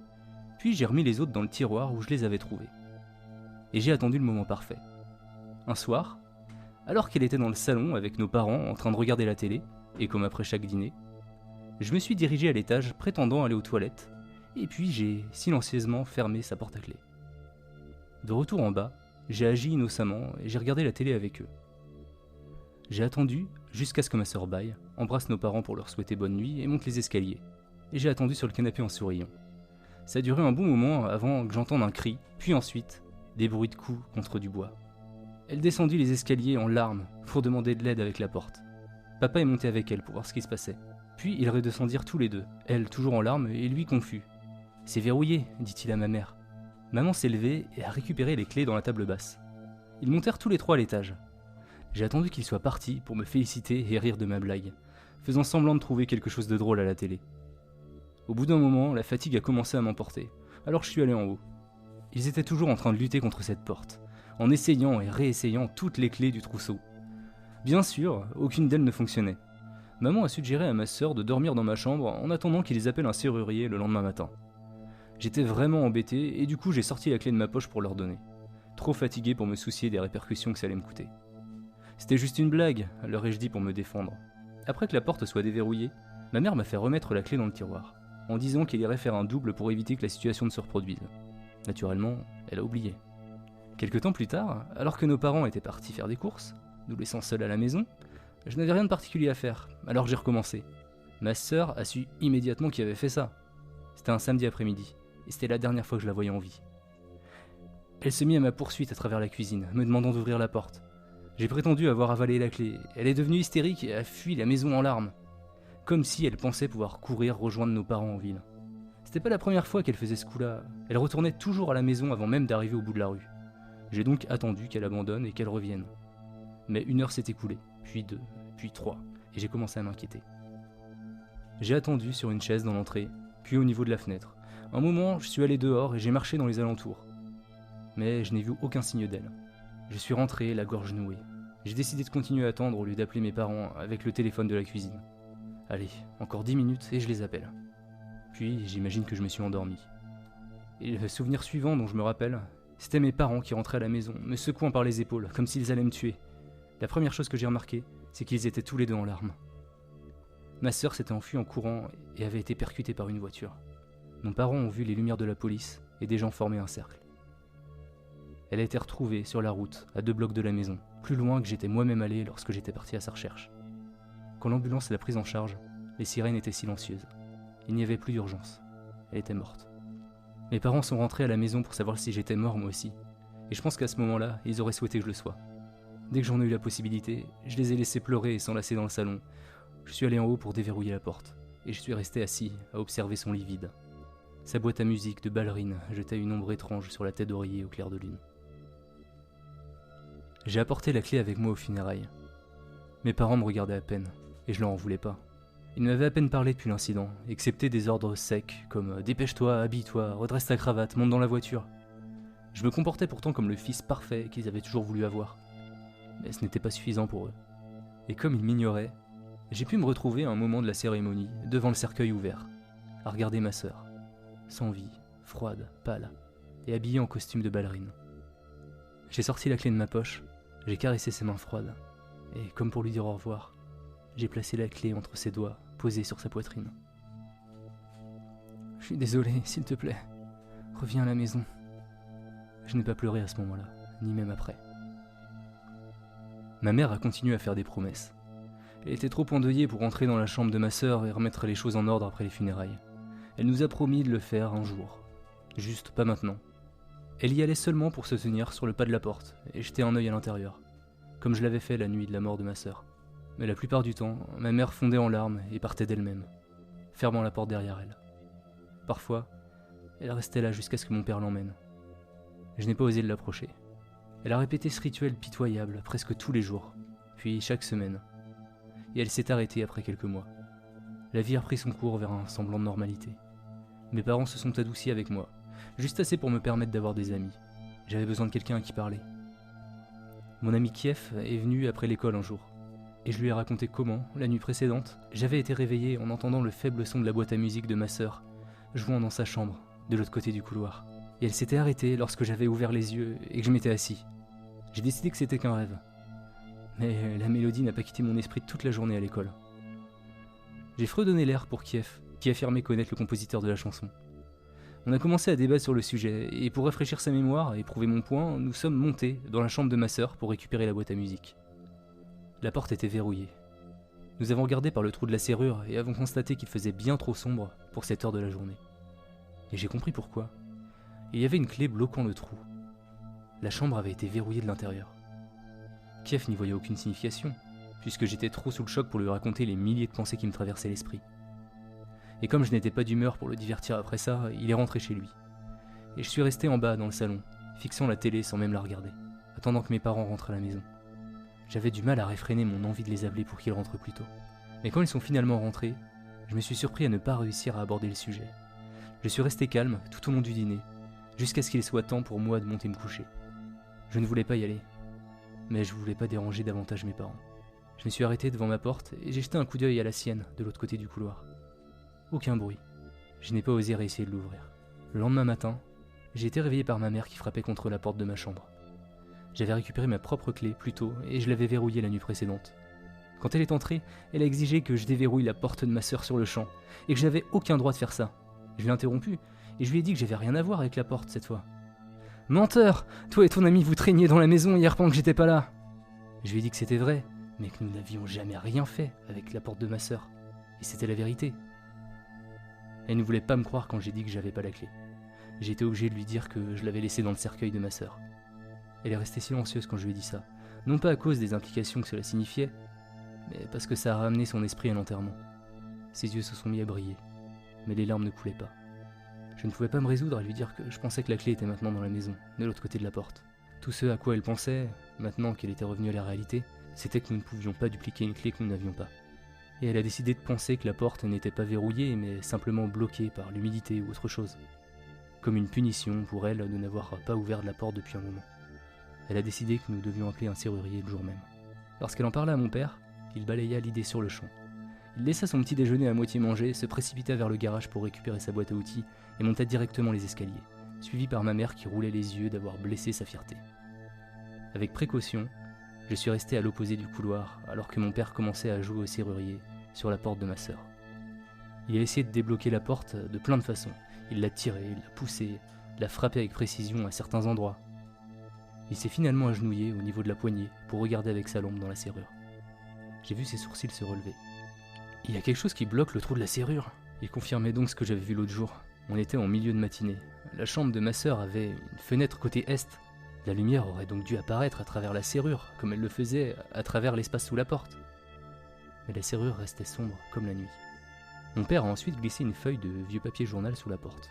Speaker 3: puis j'ai remis les autres dans le tiroir où je les avais trouvées. Et j'ai attendu le moment parfait. Un soir, alors qu'elle était dans le salon avec nos parents en train de regarder la télé, et comme après chaque dîner, je me suis dirigé à l'étage prétendant aller aux toilettes, et puis j'ai silencieusement fermé sa porte à clé. De retour en bas, j'ai agi innocemment et j'ai regardé la télé avec eux. J'ai attendu jusqu'à ce que ma sœur baille, embrasse nos parents pour leur souhaiter bonne nuit et monte les escaliers, et j'ai attendu sur le canapé en souriant. Ça a duré un bon moment avant que j'entende un cri, puis ensuite des bruits de coups contre du bois. Elle descendit les escaliers en larmes pour demander de l'aide avec la porte. Papa est monté avec elle pour voir ce qui se passait. Puis ils redescendirent tous les deux, elle toujours en larmes et lui confus. « C'est verrouillé, dit-il à ma mère. » Maman s'est levée et a récupéré les clés dans la table basse. Ils montèrent tous les trois à l'étage. J'ai attendu qu'ils soient partis pour me féliciter et rire de ma blague, faisant semblant de trouver quelque chose de drôle à la télé. Au bout d'un moment, la fatigue a commencé à m'emporter, alors je suis allé en haut. Ils étaient toujours en train de lutter contre cette porte, en essayant et réessayant toutes les clés du trousseau. Bien sûr, aucune d'elles ne fonctionnait. Maman a suggéré à ma sœur de dormir dans ma chambre en attendant qu'ils appellent un serrurier le lendemain matin. J'étais vraiment embêté et du coup j'ai sorti la clé de ma poche pour leur donner. Trop fatigué pour me soucier des répercussions que ça allait me coûter. C'était juste une blague, leur ai-je dit pour me défendre. Après que la porte soit déverrouillée, ma mère m'a fait remettre la clé dans le tiroir, en disant qu'il irait faire un double pour éviter que la situation ne se reproduise. Naturellement, elle a oublié. Quelque temps plus tard, alors que nos parents étaient partis faire des courses, nous laissant seuls à la maison, Je n'avais rien de particulier à faire, alors j'ai recommencé. Ma sœur a su immédiatement qui avait fait ça. C'était un samedi après-midi, et c'était la dernière fois que je la voyais en vie. Elle se mit à ma poursuite à travers la cuisine, me demandant d'ouvrir la porte. J'ai prétendu avoir avalé la clé. Elle est devenue hystérique et a fui la maison en larmes. Comme si elle pensait pouvoir courir rejoindre nos parents en ville. C'était pas la première fois qu'elle faisait ce coup-là. Elle retournait toujours à la maison avant même d'arriver au bout de la rue. J'ai donc attendu qu'elle abandonne et qu'elle revienne. Mais 1 heure s'est écoulée, puis 2, puis 3, et j'ai commencé à m'inquiéter. J'ai attendu sur une chaise dans l'entrée, puis au niveau de la fenêtre. Un moment, je suis allé dehors et j'ai marché dans les alentours. Mais je n'ai vu aucun signe d'elle. Je suis rentré, la gorge nouée. J'ai décidé de continuer à attendre au lieu d'appeler mes parents avec le téléphone de la cuisine. Allez, encore 10 minutes et je les appelle. Puis j'imagine que je me suis endormi. Et le souvenir suivant dont je me rappelle, c'était mes parents qui rentraient à la maison, me secouant par les épaules, comme s'ils allaient me tuer. La première chose que j'ai remarqué, c'est qu'ils étaient tous les deux en larmes. Ma sœur s'était enfuie en courant et avait été percutée par une voiture. Nos parents ont vu les lumières de la police et des gens former un cercle. Elle a été retrouvée sur la route, à 2 blocs de la maison, plus loin que j'étais moi-même allé lorsque j'étais parti à sa recherche. Quand l'ambulance l'a prise en charge, les sirènes étaient silencieuses. Il n'y avait plus d'urgence. Elle était morte. Mes parents sont rentrés à la maison pour savoir si j'étais mort moi aussi, et je pense qu'à ce moment-là, ils auraient souhaité que je le sois. Dès que j'en ai eu la possibilité, je les ai laissés pleurer et s'enlacer dans le salon. Je suis allé en haut pour déverrouiller la porte, et je suis resté assis à observer son lit vide. Sa boîte à musique de ballerine jetait une ombre étrange sur la tête d'oreiller au clair de lune. J'ai apporté la clé avec moi aux funérailles. Mes parents me regardaient à peine, et je leur en voulais pas. Ils m'avaient à peine parlé depuis l'incident, excepté des ordres secs, comme « dépêche-toi, habille-toi, redresse ta cravate, monte dans la voiture ». Je me comportais pourtant comme le fils parfait qu'ils avaient toujours voulu avoir. Mais ce n'était pas suffisant pour eux. Et comme ils m'ignoraient, j'ai pu me retrouver à un moment de la cérémonie, devant le cercueil ouvert, à regarder ma sœur, sans vie, froide, pâle, et habillée en costume de ballerine. J'ai sorti la clé de ma poche, j'ai caressé ses mains froides, et comme pour lui dire au revoir, j'ai placé la clé entre ses doigts, posée sur sa poitrine. « Je suis désolé, s'il te plaît. Reviens à la maison. » Je n'ai pas pleuré à ce moment-là, ni même après. Ma mère a continué à faire des promesses. Elle était trop endeuillée pour entrer dans la chambre de ma sœur et remettre les choses en ordre après les funérailles. Elle nous a promis de le faire un jour. Juste pas maintenant. Elle y allait seulement pour se tenir sur le pas de la porte et jeter un œil à l'intérieur, comme je l'avais fait la nuit de la mort de ma sœur. Mais la plupart du temps, ma mère fondait en larmes et partait d'elle-même, fermant la porte derrière elle. Parfois, elle restait là jusqu'à ce que mon père l'emmène. Je n'ai pas osé l'approcher. Elle a répété ce rituel pitoyable presque tous les jours, puis chaque semaine. Et elle s'est arrêtée après quelques mois. La vie a repris son cours vers un semblant de normalité. Mes parents se sont adoucis avec moi, juste assez pour me permettre d'avoir des amis. J'avais besoin de quelqu'un à qui parler. Mon ami Kiev est venu après l'école un jour, et je lui ai raconté comment, la nuit précédente, j'avais été réveillé en entendant le faible son de la boîte à musique de ma sœur, jouant dans sa chambre, de l'autre côté du couloir. Et elle s'était arrêtée lorsque j'avais ouvert les yeux et que je m'étais assis. J'ai décidé que c'était qu'un rêve. Mais la mélodie n'a pas quitté mon esprit toute la journée à l'école. J'ai fredonné l'air pour Kiev, qui affirmait connaître le compositeur de la chanson. On a commencé à débattre sur le sujet, et pour rafraîchir sa mémoire et prouver mon point, nous sommes montés dans la chambre de ma sœur pour récupérer la boîte à musique. La porte était verrouillée. Nous avons regardé par le trou de la serrure et avons constaté qu'il faisait bien trop sombre pour cette heure de la journée. Et j'ai compris pourquoi. Il y avait une clé bloquant le trou. La chambre avait été verrouillée de l'intérieur. Kiev n'y voyait aucune signification, puisque j'étais trop sous le choc pour lui raconter les milliers de pensées qui me traversaient l'esprit. Et comme je n'étais pas d'humeur pour le divertir après ça, il est rentré chez lui. Et je suis resté en bas dans le salon, fixant la télé sans même la regarder, attendant que mes parents rentrent à la maison. J'avais du mal à réfréner mon envie de les appeler pour qu'ils rentrent plus tôt. Mais quand ils sont finalement rentrés, je me suis surpris à ne pas réussir à aborder le sujet. Je suis resté calme tout au long du dîner, jusqu'à ce qu'il soit temps pour moi de monter me coucher. Je ne voulais pas y aller, mais je voulais pas déranger davantage mes parents. Je me suis arrêté devant ma porte et j'ai jeté un coup d'œil à la sienne, de l'autre côté du couloir. Aucun bruit. Je n'ai pas osé réessayer de l'ouvrir. Le lendemain matin, j'ai été réveillé par ma mère qui frappait contre la porte de ma chambre. J'avais récupéré ma propre clé plus tôt et je l'avais verrouillée la nuit précédente. Quand elle est entrée, elle a exigé que je déverrouille la porte de ma sœur sur le champ et que je n'avais aucun droit de faire ça. Je l'ai interrompu et je lui ai dit que j'avais rien à voir avec la porte cette fois. Menteur! Toi et ton ami vous traîniez dans la maison hier pendant que j'étais pas là! Je lui ai dit que c'était vrai, mais que nous n'avions jamais rien fait avec la porte de ma sœur. Et c'était la vérité. Elle ne voulait pas me croire quand j'ai dit que j'avais pas la clé. J'ai été obligé de lui dire que je l'avais laissée dans le cercueil de ma sœur. Elle est restée silencieuse quand je lui ai dit ça, non pas à cause des implications que cela signifiait, mais parce que ça a ramené son esprit à l'enterrement. Ses yeux se sont mis à briller, mais les larmes ne coulaient pas. Je ne pouvais pas me résoudre à lui dire que je pensais que la clé était maintenant dans la maison, de l'autre côté de la porte. Tout ce à quoi elle pensait, maintenant qu'elle était revenue à la réalité, c'était que nous ne pouvions pas dupliquer une clé que nous n'avions pas. Et elle a décidé de penser que la porte n'était pas verrouillée, mais simplement bloquée par l'humidité ou autre chose. Comme une punition pour elle de n'avoir pas ouvert la porte depuis un moment. Elle a décidé que nous devions appeler un serrurier le jour même. Lorsqu'elle en parla à mon père, il balaya l'idée sur le champ. Il laissa son petit déjeuner à moitié mangé, se précipita vers le garage pour récupérer sa boîte à outils et monta directement les escaliers, suivi par ma mère qui roulait les yeux d'avoir blessé sa fierté. Avec précaution, je suis resté à l'opposé du couloir alors que mon père commençait à jouer au serrurier sur la porte de ma sœur. Il a essayé de débloquer la porte de plein de façons. Il l'a tirée, il l'a poussée, l'a frappée avec précision à certains endroits. Il s'est finalement agenouillé au niveau de la poignée pour regarder avec sa lampe dans la serrure. J'ai vu ses sourcils se relever. Il y a quelque chose qui bloque le trou de la serrure. Il confirmait donc ce que j'avais vu l'autre jour. On était en milieu de matinée. La chambre de ma sœur avait une fenêtre côté est. La lumière aurait donc dû apparaître à travers la serrure, comme elle le faisait à travers l'espace sous la porte. Mais la serrure restait sombre, comme la nuit. Mon père a ensuite glissé une feuille de vieux papier journal sous la porte.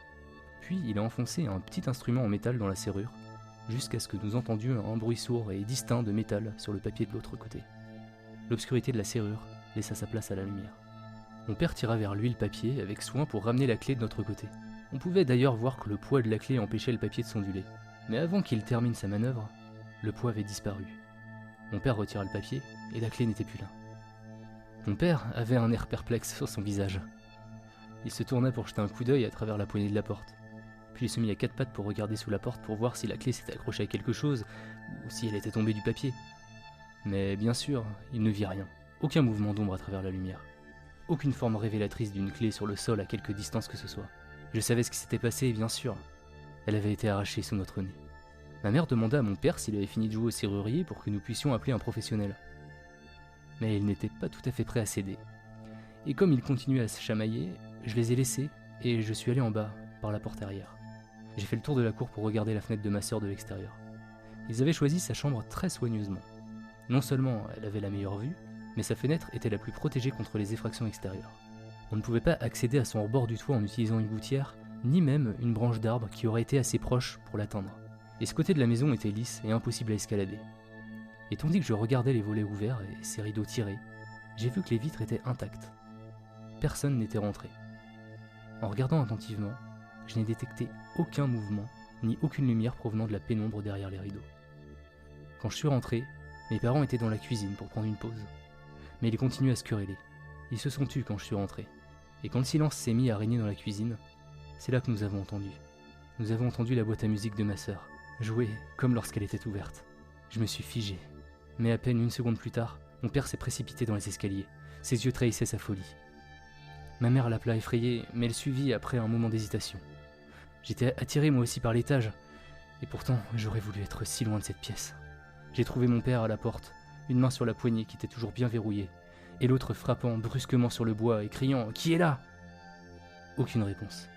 Speaker 3: Puis il a enfoncé un petit instrument en métal dans la serrure, jusqu'à ce que nous entendions un bruit sourd et distinct de métal sur le papier de l'autre côté. L'obscurité de la serrure laissa sa place à la lumière. Mon père tira vers lui le papier avec soin pour ramener la clé de notre côté. On pouvait d'ailleurs voir que le poids de la clé empêchait le papier de s'onduler. Mais avant qu'il termine sa manœuvre, le poids avait disparu. Mon père retira le papier et la clé n'était plus là. Mon père avait un air perplexe sur son visage. Il se tourna pour jeter un coup d'œil à travers la poignée de la porte. Puis il se mit à quatre pattes pour regarder sous la porte pour voir si la clé s'était accrochée à quelque chose ou si elle était tombée du papier. Mais bien sûr, il ne vit rien. Aucun mouvement d'ombre à travers la lumière. Aucune forme révélatrice d'une clé sur le sol à quelque distance que ce soit. Je savais ce qui s'était passé et bien sûr, elle avait été arrachée sous notre nez. Ma mère demanda à mon père s'il avait fini de jouer au serrurier pour que nous puissions appeler un professionnel. Mais il n'était pas tout à fait prêt à céder. Et comme il continuait à se chamailler, je les ai laissés et je suis allé en bas, par la porte arrière. J'ai fait le tour de la cour pour regarder la fenêtre de ma sœur de l'extérieur. Ils avaient choisi sa chambre très soigneusement. Non seulement elle avait la meilleure vue, mais sa fenêtre était la plus protégée contre les effractions extérieures. On ne pouvait pas accéder à son rebord du toit en utilisant une gouttière, ni même une branche d'arbre qui aurait été assez proche pour l'atteindre. Et ce côté de la maison était lisse et impossible à escalader. Et tandis que je regardais les volets ouverts et ses rideaux tirés, j'ai vu que les vitres étaient intactes. Personne n'était rentré. En regardant attentivement, je n'ai détecté aucun mouvement, ni aucune lumière provenant de la pénombre derrière les rideaux. Quand je suis rentré, mes parents étaient dans la cuisine pour prendre une pause. Mais ils continuaient à se quereller. Ils se sont tus quand je suis rentré. Et quand le silence s'est mis à régner dans la cuisine, c'est là que nous avons entendu. Nous avons entendu la boîte à musique de ma sœur, jouer comme lorsqu'elle était ouverte. Je me suis figé. Mais à peine une seconde plus tard, mon père s'est précipité dans les escaliers. Ses yeux trahissaient sa folie. Ma mère l'appela effrayée, mais elle suivit après un moment d'hésitation. J'étais attiré moi aussi par l'étage, et pourtant j'aurais voulu être si loin de cette pièce. J'ai trouvé mon père à la porte, une main sur la poignée qui était toujours bien verrouillée, et l'autre frappant brusquement sur le bois et criant « Qui est là ?» Aucune réponse.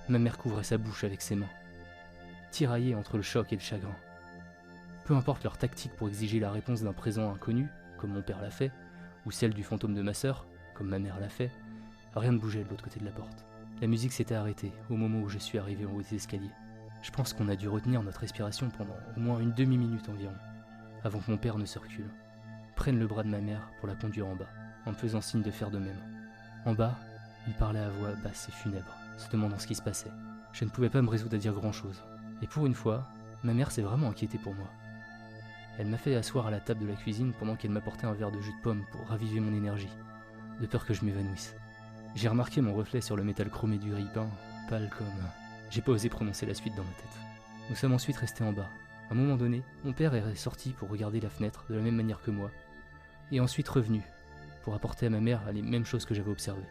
Speaker 3: Ma mère couvrait sa bouche avec ses mains, tiraillée entre le choc et le chagrin. Peu importe leur tactique pour exiger la réponse d'un présent inconnu, comme mon père l'a fait, ou celle du fantôme de ma sœur, comme ma mère l'a fait, rien ne bougeait de l'autre côté de la porte. La musique s'était arrêtée au moment où je suis arrivé en haut des escaliers. Je pense qu'on a dû retenir notre respiration pendant au moins une demi-minute environ, avant que mon père ne se recule, prenne le bras de ma mère pour la conduire en bas, en me faisant signe de faire de même. En bas, il parlait à voix basse et funèbre, se demandant ce qui se passait. Je ne pouvais pas me résoudre à dire grand-chose. Et pour une fois, ma mère s'est vraiment inquiétée pour moi. Elle m'a fait asseoir à la table de la cuisine pendant qu'elle m'apportait un verre de jus de pomme pour raviver mon énergie, de peur que je m'évanouisse. J'ai remarqué mon reflet sur le métal chromé du grille-pain, pâle comme... J'ai pas osé prononcer la suite dans ma tête. Nous sommes ensuite restés en bas. À un moment donné, mon père est sorti pour regarder la fenêtre de la même manière que moi, et ensuite revenu pour apporter à ma mère les mêmes choses que j'avais observées.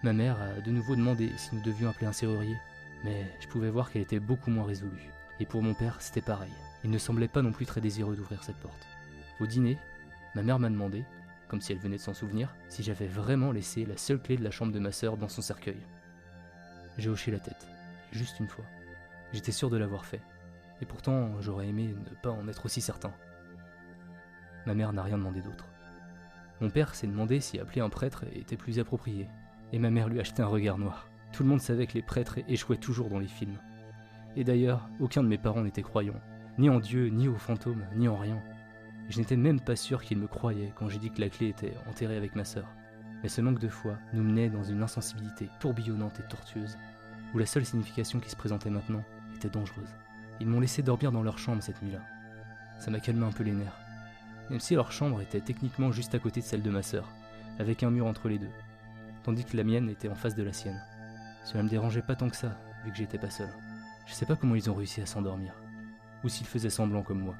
Speaker 3: Ma mère a de nouveau demandé si nous devions appeler un serrurier, mais je pouvais voir qu'elle était beaucoup moins résolue. Et pour mon père, c'était pareil. Il ne semblait pas non plus très désireux d'ouvrir cette porte. Au dîner, Ma mère m'a demandé, comme si elle venait de s'en souvenir, si j'avais vraiment laissé la seule clé de la chambre de ma sœur dans son cercueil. J'ai hoché la tête, juste une fois. J'étais sûr de l'avoir fait, et pourtant j'aurais aimé ne pas en être aussi certain. Ma mère n'a rien demandé d'autre. Mon père s'est demandé si appeler un prêtre était plus approprié, et ma mère lui a jeté un regard noir. Tout le monde savait que les prêtres échouaient toujours dans les films. Et d'ailleurs, aucun de mes parents n'était croyant, ni en Dieu, ni aux fantômes, ni en rien. Je n'étais même pas sûr qu'ils me croyaient quand j'ai dit que la clé était enterrée avec ma sœur. Mais ce manque de foi nous menait dans une insensibilité tourbillonnante et tortueuse, où la seule signification qui se présentait maintenant était dangereuse. Ils m'ont laissé dormir dans leur chambre cette nuit-là. Ça m'a calmé un peu les nerfs. Même si leur chambre était techniquement juste à côté de celle de ma sœur, avec un mur entre les deux, tandis que la mienne était en face de la sienne. Cela me dérangeait pas tant que ça, vu que j'étais pas seul. Je sais pas comment ils ont réussi à s'endormir, ou s'ils faisaient semblant comme moi.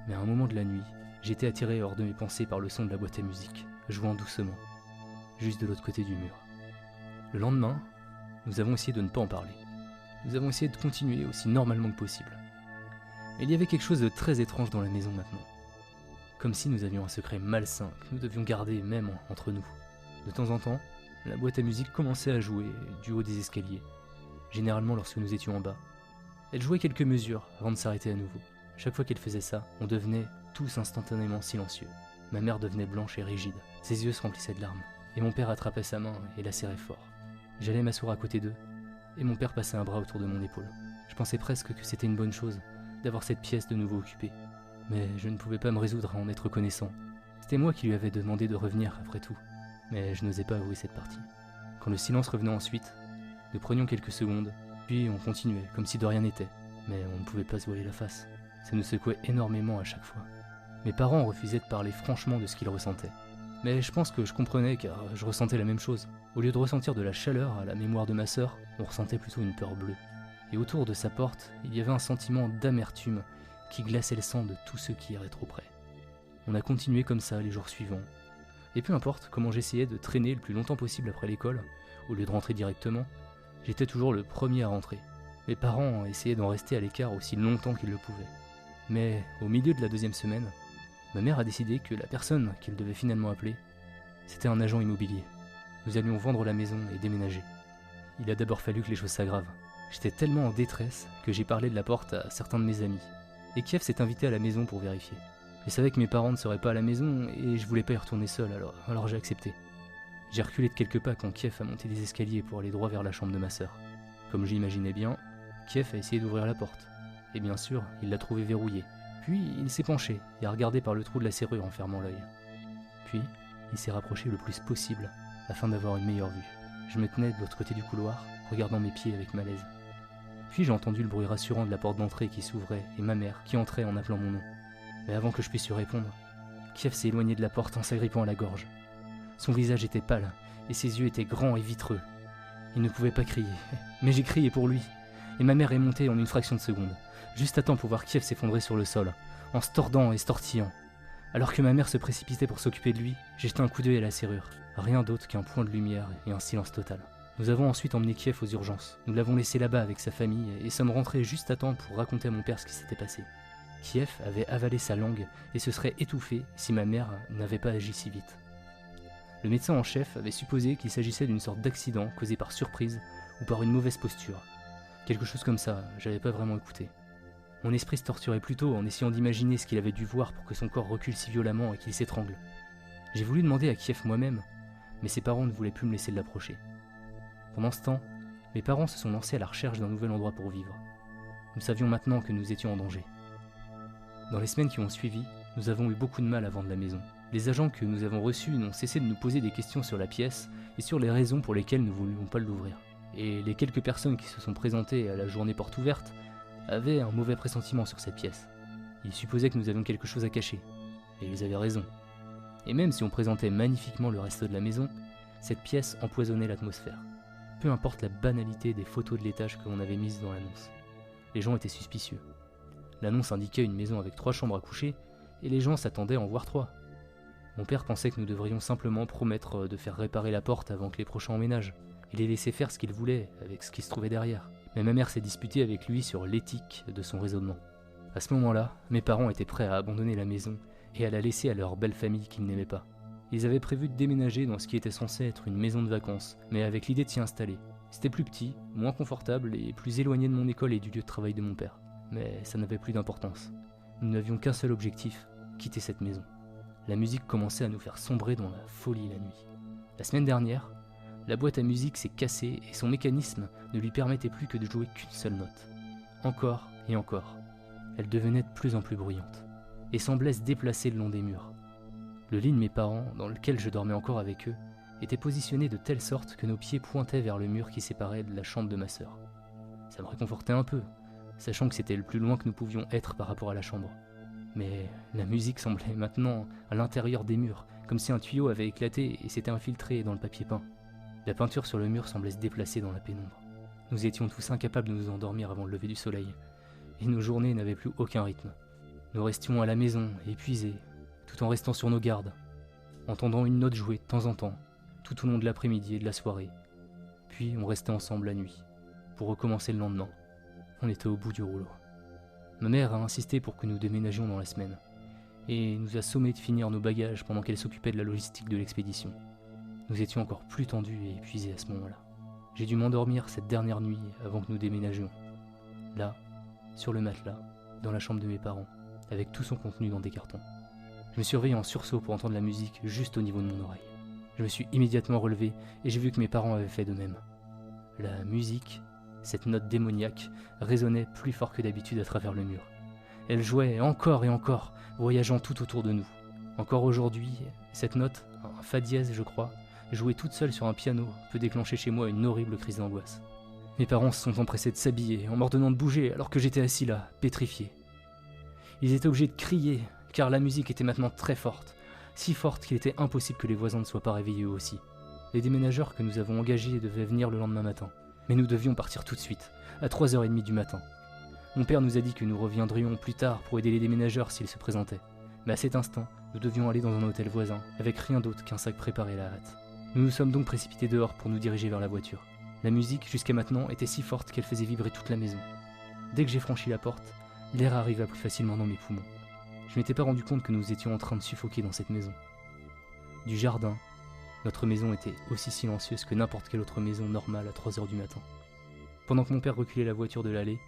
Speaker 3: Mais à un moment de la nuit, j'étais attiré hors de mes pensées par le son de la boîte à musique, jouant doucement, juste de l'autre côté du mur. Le lendemain, nous avons essayé de ne pas en parler. Nous avons essayé de continuer aussi normalement que possible. Mais il y avait quelque chose de très étrange dans la maison maintenant. Comme si nous avions un secret malsain que nous devions garder même entre nous. De temps en temps, la boîte à musique commençait à jouer du haut des escaliers, généralement lorsque nous étions en bas. Elle jouait quelques mesures avant de s'arrêter à nouveau. Chaque fois qu'elle faisait ça, on devenait tous instantanément silencieux. Ma mère devenait blanche et rigide, ses yeux se remplissaient de larmes, et mon père attrapait sa main et la serrait fort. J'allais m'asseoir à côté d'eux, et mon père passait un bras autour de mon épaule. Je pensais presque que c'était une bonne chose d'avoir cette pièce de nouveau occupée, mais je ne pouvais pas me résoudre à en être reconnaissant. C'était moi qui lui avais demandé de revenir après tout, mais je n'osais pas avouer cette partie. Quand le silence revenait ensuite, nous prenions quelques secondes, puis on continuait comme si de rien n'était, mais on ne pouvait pas se voiler la face. Ça nous secouait énormément à chaque fois. Mes parents refusaient de parler franchement de ce qu'ils ressentaient. Mais je pense que je comprenais car je ressentais la même chose. Au lieu de ressentir de la chaleur à la mémoire de ma sœur, on ressentait plutôt une peur bleue. Et autour de sa porte, il y avait un sentiment d'amertume qui glaçait le sang de tous ceux qui iraient trop près. On a continué comme ça les jours suivants. Et peu importe comment j'essayais de traîner le plus longtemps possible après l'école, au lieu de rentrer directement, j'étais toujours le premier à rentrer. Mes parents essayaient d'en rester à l'écart aussi longtemps qu'ils le pouvaient. Mais au milieu de la 2e semaine, ma mère a décidé que la personne qu'elle devait finalement appeler, c'était un agent immobilier. Nous allions vendre la maison et déménager. Il a d'abord fallu que les choses s'aggravent. J'étais tellement en détresse que j'ai parlé de la porte à certains de mes amis. Et Kiev s'est invité à la maison pour vérifier. Je savais que mes parents ne seraient pas à la maison et je voulais pas y retourner seul, alors j'ai accepté. J'ai reculé de quelques pas quand Kiev a monté des escaliers pour aller droit vers la chambre de ma sœur. Comme j'imaginais bien, Kiev a essayé d'ouvrir la porte. Et bien sûr, il l'a trouvée verrouillée. Puis il s'est penché et a regardé par le trou de la serrure en fermant l'œil. Puis, il s'est rapproché le plus possible afin d'avoir une meilleure vue. Je me tenais de l'autre côté du couloir, regardant mes pieds avec malaise. Puis j'ai entendu le bruit rassurant de la porte d'entrée qui s'ouvrait et ma mère qui entrait en appelant mon nom. Mais avant que je puisse lui répondre, Kiev s'est éloigné de la porte en s'agrippant à la gorge. Son visage était pâle et ses yeux étaient grands et vitreux. Il ne pouvait pas crier, mais j'ai crié pour lui. Et ma mère est montée en une fraction de seconde, juste à temps pour voir Kiev s'effondrer sur le sol, en se tordant et se tortillant. Alors que ma mère se précipitait pour s'occuper de lui, j'ai jeté un coup d'œil à la serrure. Rien d'autre qu'un point de lumière et un silence total. Nous avons ensuite emmené Kiev aux urgences. Nous l'avons laissé là-bas avec sa famille et sommes rentrés juste à temps pour raconter à mon père ce qui s'était passé. Kiev avait avalé sa langue et se serait étouffé si ma mère n'avait pas agi si vite. Le médecin en chef avait supposé qu'il s'agissait d'une sorte d'accident causé par surprise ou par une mauvaise posture. Quelque chose comme ça, j'avais pas vraiment écouté. Mon esprit se torturait plutôt en essayant d'imaginer ce qu'il avait dû voir pour que son corps recule si violemment et qu'il s'étrangle. J'ai voulu demander à Kiev moi-même, mais ses parents ne voulaient plus me laisser l'approcher. Pendant ce temps, mes parents se sont lancés à la recherche d'un nouvel endroit pour vivre. Nous savions maintenant que nous étions en danger. Dans les semaines qui ont suivi, nous avons eu beaucoup de mal à vendre la maison. Les agents que nous avons reçus n'ont cessé de nous poser des questions sur la pièce et sur les raisons pour lesquelles nous ne voulions pas l'ouvrir. Et les quelques personnes qui se sont présentées à la journée porte ouverte avaient un mauvais pressentiment sur cette pièce. Ils supposaient que nous avions quelque chose à cacher, et ils avaient raison. Et même si on présentait magnifiquement le reste de la maison, cette pièce empoisonnait l'atmosphère. Peu importe la banalité des photos de l'étage que l'on avait mises dans l'annonce. Les gens étaient suspicieux. L'annonce indiquait une maison avec 3 chambres à coucher, et les gens s'attendaient à en voir 3. Mon père pensait que nous devrions simplement promettre de faire réparer la porte avant que les prochains emménagent, et les laisser faire ce qu'ils voulaient avec ce qui se trouvait derrière. Mais ma mère s'est disputée avec lui sur l'éthique de son raisonnement. À ce moment-là, mes parents étaient prêts à abandonner la maison et à la laisser à leur belle famille qu'ils n'aimaient pas. Ils avaient prévu de déménager dans ce qui était censé être une maison de vacances, mais avec l'idée de s'y installer. C'était plus petit, moins confortable et plus éloigné de mon école et du lieu de travail de mon père. Mais ça n'avait plus d'importance. Nous n'avions qu'un seul objectif, quitter cette maison. La musique commençait à nous faire sombrer dans la folie la nuit. La semaine dernière, la boîte à musique s'est cassée et son mécanisme ne lui permettait plus que de jouer qu'une seule note. Encore et encore. Elle devenait de plus en plus bruyante et semblait se déplacer le long des murs. Le lit de mes parents, dans lequel je dormais encore avec eux, était positionné de telle sorte que nos pieds pointaient vers le mur qui séparait de la chambre de ma sœur. Ça me réconfortait un peu, sachant que c'était le plus loin que nous pouvions être par rapport à la chambre. Mais la musique semblait maintenant à l'intérieur des murs, comme si un tuyau avait éclaté et s'était infiltré dans le papier peint. La peinture sur le mur semblait se déplacer dans la pénombre. Nous étions tous incapables de nous endormir avant le lever du soleil, et nos journées n'avaient plus aucun rythme. Nous restions à la maison, épuisés, tout en restant sur nos gardes, entendant une note jouer de temps en temps, tout au long de l'après-midi et de la soirée. Puis on restait ensemble la nuit, pour recommencer le lendemain. On était au bout du rouleau. Ma mère a insisté pour que nous déménagions dans la semaine, et nous a sommé de finir nos bagages pendant qu'elle s'occupait de la logistique de l'expédition. Nous étions encore plus tendus et épuisés à ce moment-là. J'ai dû m'endormir cette dernière nuit avant que nous déménagions. Là, sur le matelas, dans la chambre de mes parents, avec tout son contenu dans des cartons. Je me suis réveillé en sursaut pour entendre la musique juste au niveau de mon oreille. Je me suis immédiatement relevé et j'ai vu que mes parents avaient fait de même. La musique, cette note démoniaque, résonnait plus fort que d'habitude à travers le mur. Elle jouait encore et encore, voyageant tout autour de nous. Encore aujourd'hui, cette note, un fa dièse je crois, jouée toute seule sur un piano, peut déclencher chez moi une horrible crise d'angoisse. Mes parents se sont empressés de s'habiller en m'ordonnant de bouger alors que j'étais assis là, pétrifié. Ils étaient obligés de crier, car la musique était maintenant très forte, si forte qu'il était impossible que les voisins ne soient pas réveillés eux aussi. Les déménageurs que nous avons engagés devaient venir le lendemain matin, mais nous devions partir tout de suite, à 3h30 du matin. Mon père nous a dit que nous reviendrions plus tard pour aider les déménageurs s'ils se présentaient, mais à cet instant, nous devions aller dans un hôtel voisin, avec rien d'autre qu'un sac préparé à la hâte. Nous nous sommes donc précipités dehors pour nous diriger vers la voiture. La musique, jusqu'à maintenant, était si forte qu'elle faisait vibrer toute la maison. Dès que j'ai franchi la porte, l'air arriva plus facilement dans mes poumons. Je m'étais pas rendu compte que nous étions en train de suffoquer dans cette maison. Du jardin, notre maison était aussi silencieuse que n'importe quelle autre maison normale à 3h du matin. Pendant que mon père reculait la voiture de l'allée,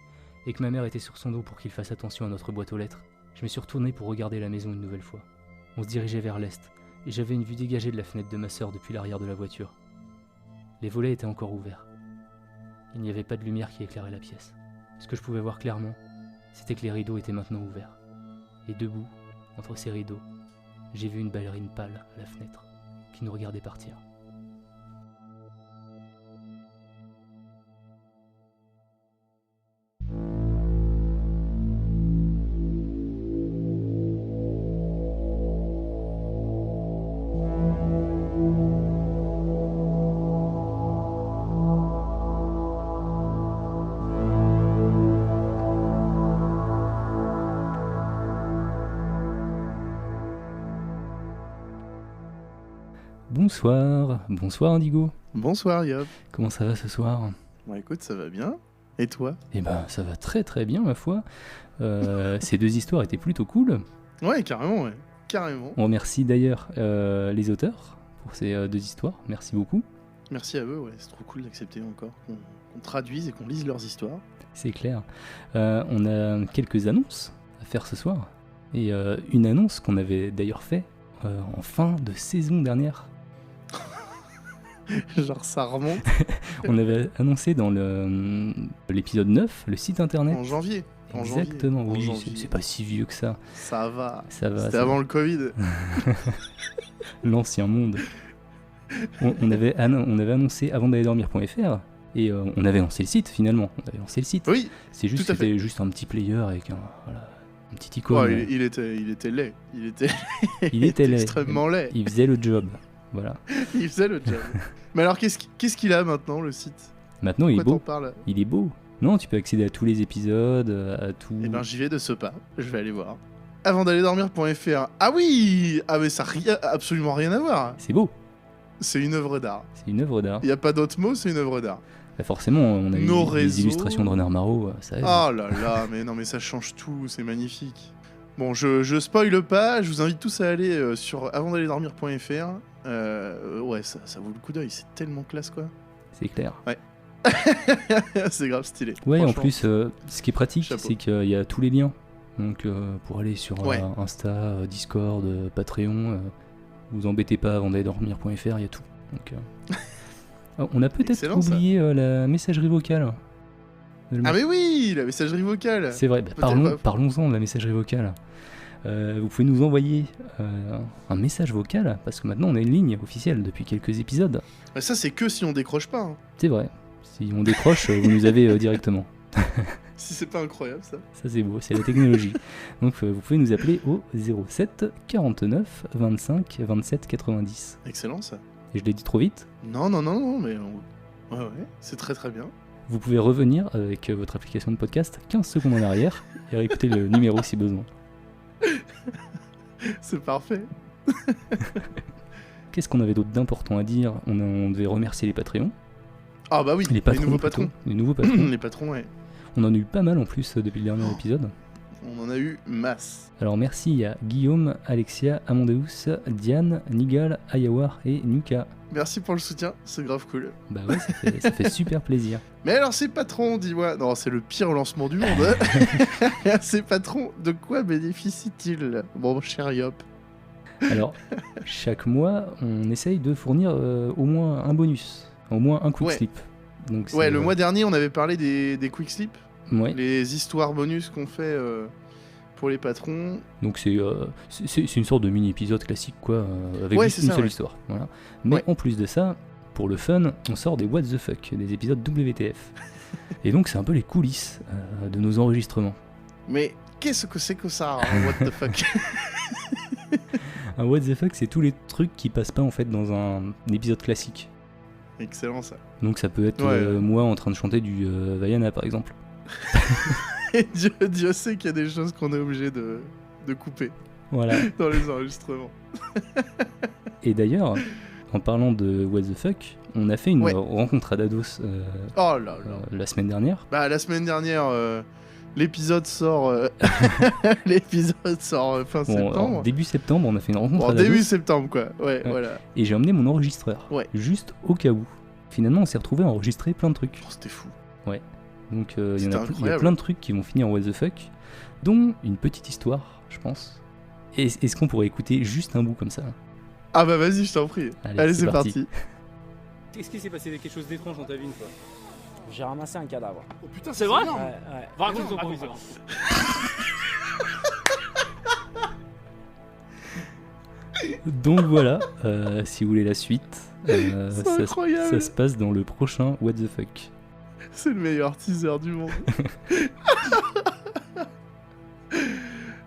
Speaker 3: et que ma mère était sur son dos pour qu'il fasse attention à notre boîte aux lettres, je me suis retourné pour regarder la maison une nouvelle fois. On se dirigeait vers l'est, et j'avais une vue dégagée de la fenêtre de ma sœur depuis l'arrière de la voiture. Les volets étaient encore ouverts. Il n'y avait pas de lumière qui éclairait la pièce. Ce que je pouvais voir clairement, c'était que les rideaux étaient maintenant ouverts. Et debout, entre ces rideaux, j'ai vu une ballerine pâle à la fenêtre, qui nous regardait partir. Bonsoir Indigo.
Speaker 2: Bonsoir Yop.
Speaker 3: Comment ça va ce soir ?
Speaker 2: Bon écoute, ça va bien. Et toi ?
Speaker 3: Eh ben ça va très très bien ma foi. Ces deux histoires étaient plutôt cool.
Speaker 2: Ouais, carrément, ouais. Carrément.
Speaker 3: On remercie d'ailleurs les auteurs pour ces deux histoires. Merci beaucoup.
Speaker 2: Merci à eux, ouais. C'est trop cool d'accepter encore qu'on traduise et qu'on lise leurs histoires.
Speaker 3: C'est clair. On a quelques annonces à faire ce soir. Et une annonce qu'on avait d'ailleurs fait en fin de saison dernière.
Speaker 2: Genre ça remonte.
Speaker 3: On avait annoncé dans l'épisode 9 le site internet.
Speaker 2: En janvier.
Speaker 3: Exactement, oui,
Speaker 2: janvier.
Speaker 3: c'est pas si vieux que ça.
Speaker 2: Ça va.
Speaker 3: C'était
Speaker 2: avant le Covid.
Speaker 3: L'ancien monde. On avait annoncé avant d'aller dormir.fr et on avait lancé le site finalement. On avait lancé le site.
Speaker 2: Oui.
Speaker 3: C'était juste un petit player avec un petit icône.
Speaker 2: Ouais, il était laid. Il
Speaker 3: était laid.
Speaker 2: Extrêmement laid.
Speaker 3: Il faisait le job. Voilà.
Speaker 2: Il faisait le job. Mais alors qu'est-ce qu'il a maintenant le site ?
Speaker 3: Maintenant il est beau.
Speaker 2: Parles ?
Speaker 3: Il est beau. Non, tu peux accéder à tous les épisodes, à tout.
Speaker 2: Eh ben j'y vais de ce pas. Je vais aller voir. Avant d'aller dormir.fr. Ah oui. Ah mais ça n'a absolument rien à voir.
Speaker 3: C'est beau.
Speaker 2: C'est une œuvre d'art.
Speaker 3: C'est une œuvre d'art.
Speaker 2: Il n'y a pas d'autre mot, c'est une œuvre d'art.
Speaker 3: Bah forcément, on a
Speaker 2: Nos
Speaker 3: des illustrations de Renard Marot, ça aide.
Speaker 2: Oh là là, mais non mais ça change tout, c'est magnifique. Bon, je spoil pas, je vous invite tous à aller sur avantdallerdormir.fr. Ouais, ça vaut le coup d'œil, c'est tellement classe, quoi.
Speaker 3: C'est clair.
Speaker 2: C'est grave stylé.
Speaker 3: Ouais, en
Speaker 2: franchement.
Speaker 3: plus, ce qui est pratique,
Speaker 2: Chapeau.
Speaker 3: c'est qu'il y a tous les liens. Donc, pour aller sur
Speaker 2: Ouais.
Speaker 3: Insta, Discord, Patreon, vous embêtez pas, avantdallerdormir.fr, il y a tout. Donc, on a peut-être
Speaker 2: Excellent, ça.
Speaker 3: oublié la messagerie vocale.
Speaker 2: Ah mais oui, la messagerie vocale.
Speaker 3: C'est vrai, bah,
Speaker 2: Peut-être pas.
Speaker 3: parlons-en de la messagerie vocale. Vous pouvez nous envoyer un message vocal, parce que maintenant on a une ligne officielle depuis quelques épisodes.
Speaker 2: Ça, c'est que si on décroche pas. Hein.
Speaker 3: C'est vrai, si on décroche, vous nous avez directement.
Speaker 2: Si c'est pas incroyable, ça.
Speaker 3: Ça c'est beau, c'est la technologie. Donc vous pouvez nous appeler au 07 49 25 27 90.
Speaker 2: Excellent, ça.
Speaker 3: Et je l'ai dit trop vite.
Speaker 2: Non, mais... Ouais, c'est très très bien.
Speaker 3: Vous pouvez revenir avec votre application de podcast 15 secondes en arrière et réécouter le numéro si besoin.
Speaker 2: C'est parfait.
Speaker 3: Qu'est-ce qu'on avait d'autre d'important à dire? On devait remercier les Patreons.
Speaker 2: Ah bah oui,
Speaker 3: Les patrons,
Speaker 2: nouveaux
Speaker 3: plutôt.
Speaker 2: patrons.
Speaker 3: Les nouveaux patrons.
Speaker 2: Les patrons, ouais.
Speaker 3: On en a eu pas mal en plus depuis le dernier épisode.
Speaker 2: On en a eu masse.
Speaker 3: Alors merci à Guillaume, Alexia, Amondeus, Diane, Nigal, Ayawar et Nuka.
Speaker 2: Merci pour le soutien, c'est grave cool.
Speaker 3: Bah ouais, ça fait super plaisir.
Speaker 2: Mais alors, ces patrons, dis-moi... Non, c'est le pire lancement du monde. Ces patrons, de quoi bénéficient-ils? Bon, cher Yop.
Speaker 3: Alors, chaque mois, on essaye de fournir au moins un bonus, au moins un quick
Speaker 2: Ouais.
Speaker 3: slip. Donc,
Speaker 2: Ouais, le mois dernier, on avait parlé des quick slips,
Speaker 3: Ouais.
Speaker 2: les histoires bonus qu'on fait pour les patrons.
Speaker 3: Donc c'est une sorte de mini-épisode classique, quoi, avec
Speaker 2: Ouais,
Speaker 3: juste
Speaker 2: c'est
Speaker 3: une
Speaker 2: ça,
Speaker 3: seule
Speaker 2: ouais.
Speaker 3: histoire. Voilà. Mais
Speaker 2: Ouais.
Speaker 3: en plus de ça, pour le fun, on sort des What the Fuck, des épisodes WTF. Et donc c'est un peu les coulisses de nos enregistrements.
Speaker 2: Mais qu'est-ce que c'est que ça, hein, what the fuck?
Speaker 3: Un What the Fuck, c'est tous les trucs qui passent pas en fait dans un épisode classique.
Speaker 2: Excellent, ça.
Speaker 3: Donc ça peut être
Speaker 2: Ouais.
Speaker 3: moi en train de chanter du Vaiana par exemple.
Speaker 2: Et Dieu sait qu'il y a des choses qu'on est obligé de couper
Speaker 3: Voilà.
Speaker 2: dans les enregistrements.
Speaker 3: Et d'ailleurs, en parlant de What the Fuck, on a fait une
Speaker 2: Ouais.
Speaker 3: rencontre à Dados
Speaker 2: Oh là là.
Speaker 3: la semaine dernière.
Speaker 2: Bah, la semaine dernière, l'épisode sort... l'épisode sort fin
Speaker 3: Bon, en
Speaker 2: septembre.
Speaker 3: début septembre, on a fait une rencontre
Speaker 2: Bon,
Speaker 3: à Dados.
Speaker 2: début septembre, quoi. Ouais,
Speaker 3: Ouais.
Speaker 2: voilà.
Speaker 3: Et j'ai emmené mon enregistreur.
Speaker 2: Ouais.
Speaker 3: Juste au cas où. Finalement, on s'est retrouvé à enregistrer plein de trucs.
Speaker 2: Oh, c'était fou.
Speaker 3: Donc, il y
Speaker 2: C'était
Speaker 3: a
Speaker 2: incroyable.
Speaker 3: plein de trucs qui vont finir en What the Fuck, dont une petite histoire, je pense. Est-ce qu'on pourrait écouter juste un bout comme ça?
Speaker 2: Ah bah vas-y, je t'en prie. Allez, c'est parti.
Speaker 3: Qu'est-ce qui s'est passé? Quelque chose d'étrange dans ta vie une fois?
Speaker 4: J'ai ramassé un cadavre.
Speaker 5: Oh putain,
Speaker 3: C'est vrai?
Speaker 4: Ouais, ouais.
Speaker 3: Va raconter ton proviseur. Donc voilà, si vous voulez la suite,
Speaker 2: C'est incroyable.
Speaker 3: ça se passe dans le prochain What the Fuck.
Speaker 2: C'est le meilleur teaser du monde.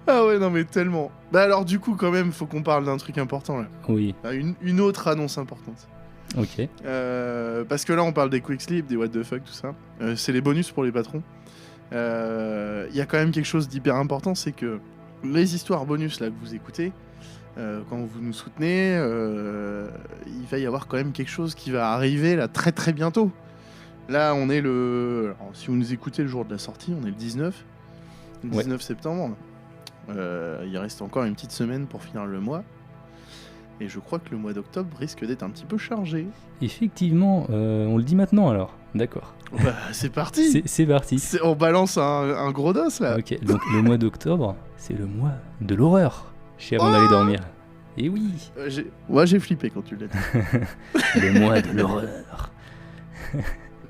Speaker 2: Ah ouais, non mais tellement. Bah alors du coup, quand même, faut qu'on parle d'un truc important là.
Speaker 3: Oui,
Speaker 2: Ah, une autre annonce importante.
Speaker 3: ok.
Speaker 2: Parce que là, on parle des quick slips, des what the fuck, tout ça. C'est les bonus pour les patrons. Il y a quand même quelque chose d'hyper important, c'est que les histoires bonus là que vous écoutez, quand vous nous soutenez, il va y avoir quand même quelque chose qui va arriver là très très bientôt. Là, on est le... Alors, si vous nous écoutez le jour de la sortie, on est le 19. Le 19 septembre. Il reste encore une petite semaine pour finir le mois. Et je crois que le mois d'octobre risque d'être un petit peu chargé.
Speaker 3: Effectivement, on le dit maintenant alors. D'accord.
Speaker 2: Bah, c'est parti.
Speaker 3: C'est parti.
Speaker 2: On balance un gros dos là.
Speaker 3: Ok, donc le mois d'octobre, c'est le mois de l'horreur chez Avant d'aller dormir. Et oui,
Speaker 2: Moi j'ai flippé quand tu l'as dit.
Speaker 3: le mois de l'horreur.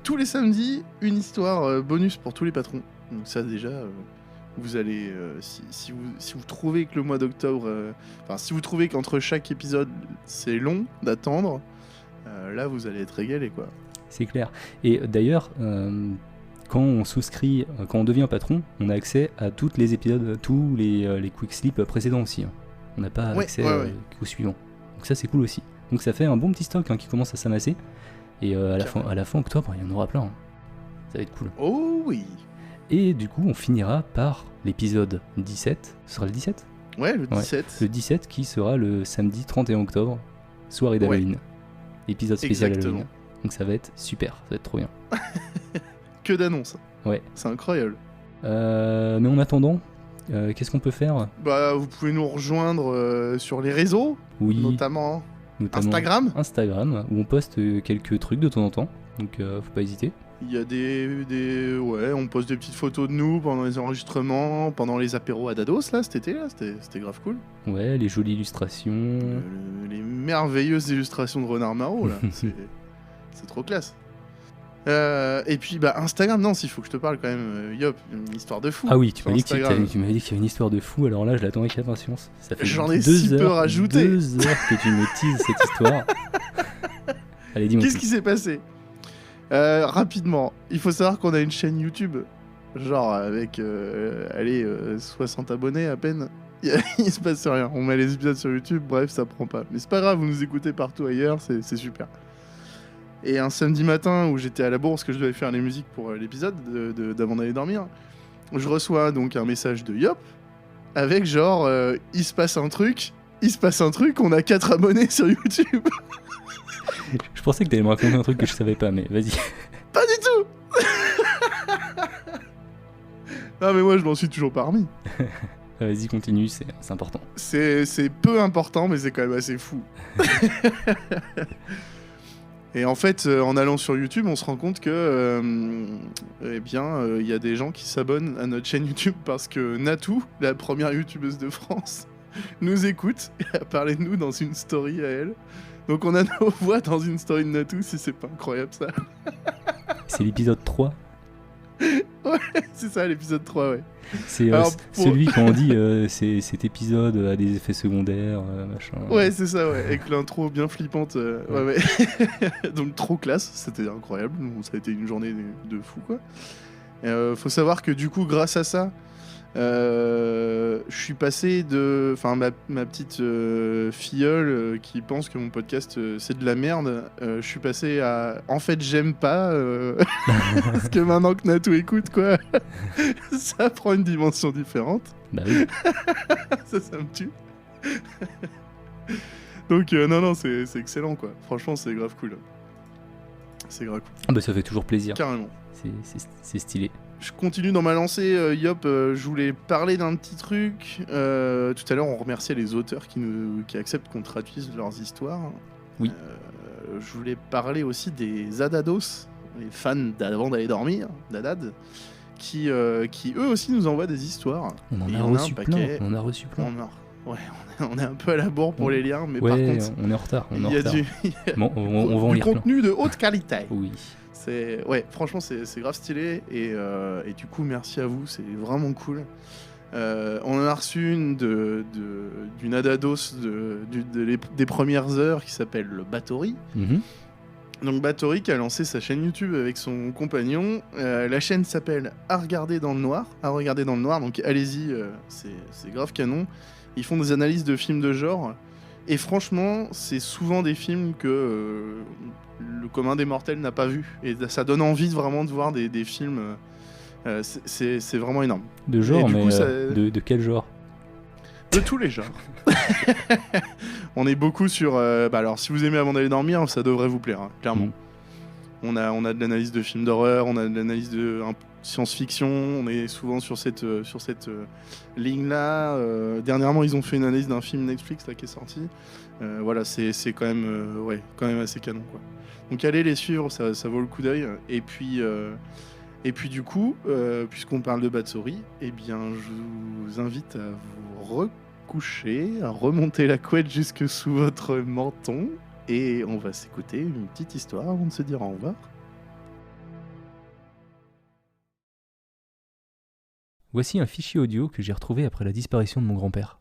Speaker 2: Tous les samedis, une histoire bonus pour tous les patrons. Donc ça déjà, vous allez... si vous trouvez que le mois d'octobre... Enfin, si vous trouvez qu'entre chaque épisode, c'est long d'attendre, là vous allez être régalés quoi.
Speaker 3: C'est clair. Et d'ailleurs, quand on souscrit, quand on devient patron, on a accès à tous les épisodes, tous les quick slips précédents aussi. Hein. On n'a pas
Speaker 2: Ouais,
Speaker 3: accès
Speaker 2: ouais.
Speaker 3: qu'au suivant. Donc ça c'est cool aussi. Donc ça fait un bon petit stock qui commence à s'amasser. Et à la fin octobre, il y en aura plein. Hein. Ça va être cool.
Speaker 2: Oh oui.
Speaker 3: Et du coup, on finira par l'épisode 17. Ce sera le 17 ?
Speaker 2: Ouais, le 17.
Speaker 3: Le 17 qui sera le samedi 31 octobre, soirée d'Halloween. Épisode spécial
Speaker 2: Exactement.
Speaker 3: Halloween. Donc ça va être super, ça va être trop bien.
Speaker 2: Que d'annonces.
Speaker 3: Ouais.
Speaker 2: C'est incroyable.
Speaker 3: Mais en attendant, Qu'est-ce qu'on peut faire?
Speaker 2: Bah, vous pouvez nous rejoindre sur les réseaux,
Speaker 3: Oui,
Speaker 2: notamment Instagram.
Speaker 3: Instagram, où on poste quelques trucs de temps en temps, donc faut pas hésiter.
Speaker 2: Il y a ouais, on poste des petites photos de nous pendant les enregistrements, pendant les apéros à Dados, là, cet été, là, c'était grave cool.
Speaker 3: Ouais, les jolies illustrations.
Speaker 2: Les merveilleuses illustrations de Renard Marot, là, c'est trop classe. Et puis, bah, Instagram, non, s'il faut que je te parle quand même, Yop, une histoire de fou.
Speaker 3: Ah oui, tu
Speaker 2: sur
Speaker 3: m'avais dit qu'il y
Speaker 2: Instagram.
Speaker 3: avait une histoire de fou, alors là je l'attends avec impatience. Ça fait
Speaker 2: J'en ai si peu rajouté.
Speaker 3: 2 heures que tu me teases cette histoire. Allez, dis-moi
Speaker 2: Qu'est-ce
Speaker 3: tout.
Speaker 2: qui s'est passé Rapidement, il faut savoir qu'on a une chaîne YouTube, genre avec 60 abonnés à peine. Il se passe rien. On met les épisodes sur YouTube, bref, ça prend pas. Mais c'est pas grave, vous nous écoutez partout ailleurs, c'est super. Et un samedi matin où j'étais à la bourse, que je devais faire les musiques pour l'épisode d'avant d'aller dormir, je reçois donc un message de Yop avec genre il se passe un truc, on a 4 abonnés sur YouTube.
Speaker 3: Je pensais que t'allais me raconter un truc que je savais pas, mais vas-y.
Speaker 2: Pas du tout. Non mais moi je m'en suis toujours pas remis.
Speaker 3: Vas-y, continue, c'est important.
Speaker 2: C'est peu important mais c'est quand même assez fou. Et en fait, en allant sur YouTube, on se rend compte que, il y a des gens qui s'abonnent à notre chaîne YouTube parce que Natou, la première youtubeuse de France, nous écoute et a parlé de nous dans une story à elle. Donc on a nos voix dans une story de Natou, si c'est pas incroyable ça.
Speaker 3: C'est l'épisode 3.
Speaker 2: Ouais, c'est ça, l'épisode 3, ouais.
Speaker 3: C'est
Speaker 2: Alors,
Speaker 3: celui quand on dit cet épisode a des effets secondaires, machin.
Speaker 2: Ouais, c'est ça, ouais, avec l'intro bien flippante. Ouais. Donc trop classe, c'était incroyable. Bon, ça a été une journée de fou, quoi. Faut savoir que du coup, grâce à ça, je suis passé de... Enfin, ma petite filleule qui pense que mon podcast c'est de la merde, je suis passé à... En fait, j'aime pas, parce que maintenant que Natou écoute, quoi, ça prend une dimension différente.
Speaker 3: Bah oui.
Speaker 2: ça me tue. Donc, non, c'est excellent, quoi. Franchement, c'est grave cool. C'est grave cool.
Speaker 3: Ah bah ça fait toujours plaisir.
Speaker 2: Carrément.
Speaker 3: C'est stylé.
Speaker 2: Je continue dans ma lancée, Yop, je voulais parler d'un petit truc. Tout à l'heure, on remerciait les auteurs qui acceptent qu'on traduise leurs histoires.
Speaker 3: Oui.
Speaker 2: Je voulais parler aussi des Adados, les fans d'avant d'aller dormir, d'Adad, qui eux aussi nous envoient des histoires.
Speaker 3: On en
Speaker 2: Et
Speaker 3: a
Speaker 2: il y
Speaker 3: reçu
Speaker 2: un
Speaker 3: plein.
Speaker 2: paquet.
Speaker 3: On a reçu plein.
Speaker 2: On est un peu à la bourre pour les lire, mais
Speaker 3: ouais,
Speaker 2: par contre,
Speaker 3: on est en retard.
Speaker 2: il y a du,
Speaker 3: Bon, on va en
Speaker 2: du
Speaker 3: lire plein.
Speaker 2: contenu de haute qualité.
Speaker 3: Oui.
Speaker 2: Franchement, c'est grave stylé. Et du coup, merci à vous, c'est vraiment cool. On en a reçu une d'une Adados des premières heures qui s'appelle le Bathory.
Speaker 3: Mhm.
Speaker 2: Donc Bathory qui a lancé sa chaîne YouTube avec son compagnon. La chaîne s'appelle À regarder dans le noir. Donc allez-y, c'est grave canon. Ils font des analyses de films de genre. Et franchement, c'est souvent des films que le commun des mortels n'a pas vu. Et ça donne envie vraiment de voir des films. C'est vraiment énorme.
Speaker 3: De genre,
Speaker 2: du
Speaker 3: mais
Speaker 2: coup, ça-
Speaker 3: de quel genre?
Speaker 2: De tous les genres. On est beaucoup sur... alors, si vous aimez Avant d'aller dormir, ça devrait vous plaire, hein, clairement. On a de l'analyse de films d'horreur, on a de l'analyse de science-fiction, on est souvent sur cette ligne-là. Dernièrement, ils ont fait une analyse d'un film Netflix là, qui est sorti. Voilà, c'est quand même assez canon, quoi. Donc allez les suivre, ça vaut le coup d'œil. Et puis du coup, puisqu'on parle de Bathory, eh bien, je vous invite à vous recoucher, à remonter la couette jusque sous votre menton, et on va s'écouter une petite histoire avant de se dire au revoir.
Speaker 3: Voici un fichier audio que j'ai retrouvé après la disparition de mon grand-père.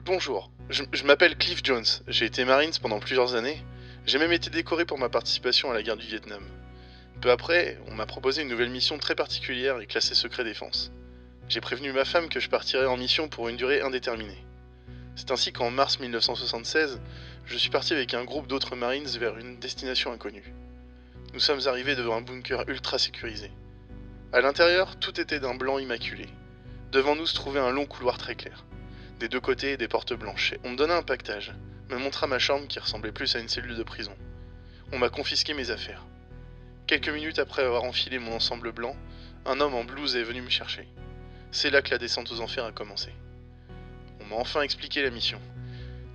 Speaker 2: Bonjour, je m'appelle Cliff Jones, j'ai été Marines pendant plusieurs années, j'ai même été décoré pour ma participation à la guerre du Vietnam. Peu après, on m'a proposé une nouvelle mission très particulière et classée secret défense. J'ai prévenu ma femme que je partirais en mission pour une durée indéterminée. C'est ainsi qu'en mars 1976, je suis parti avec un groupe d'autres Marines vers une destination inconnue. Nous sommes arrivés devant un bunker ultra sécurisé. À l'intérieur, tout était d'un blanc immaculé. Devant nous se trouvait un long couloir très clair. Des deux côtés, des portes blanches. On me donna un pactage, me montra ma chambre qui ressemblait plus à une cellule de prison. On m'a confisqué mes affaires. Quelques minutes après avoir enfilé mon ensemble blanc, un homme en blouse est venu me chercher. C'est là que la descente aux enfers a commencé. On m'a enfin expliqué la mission.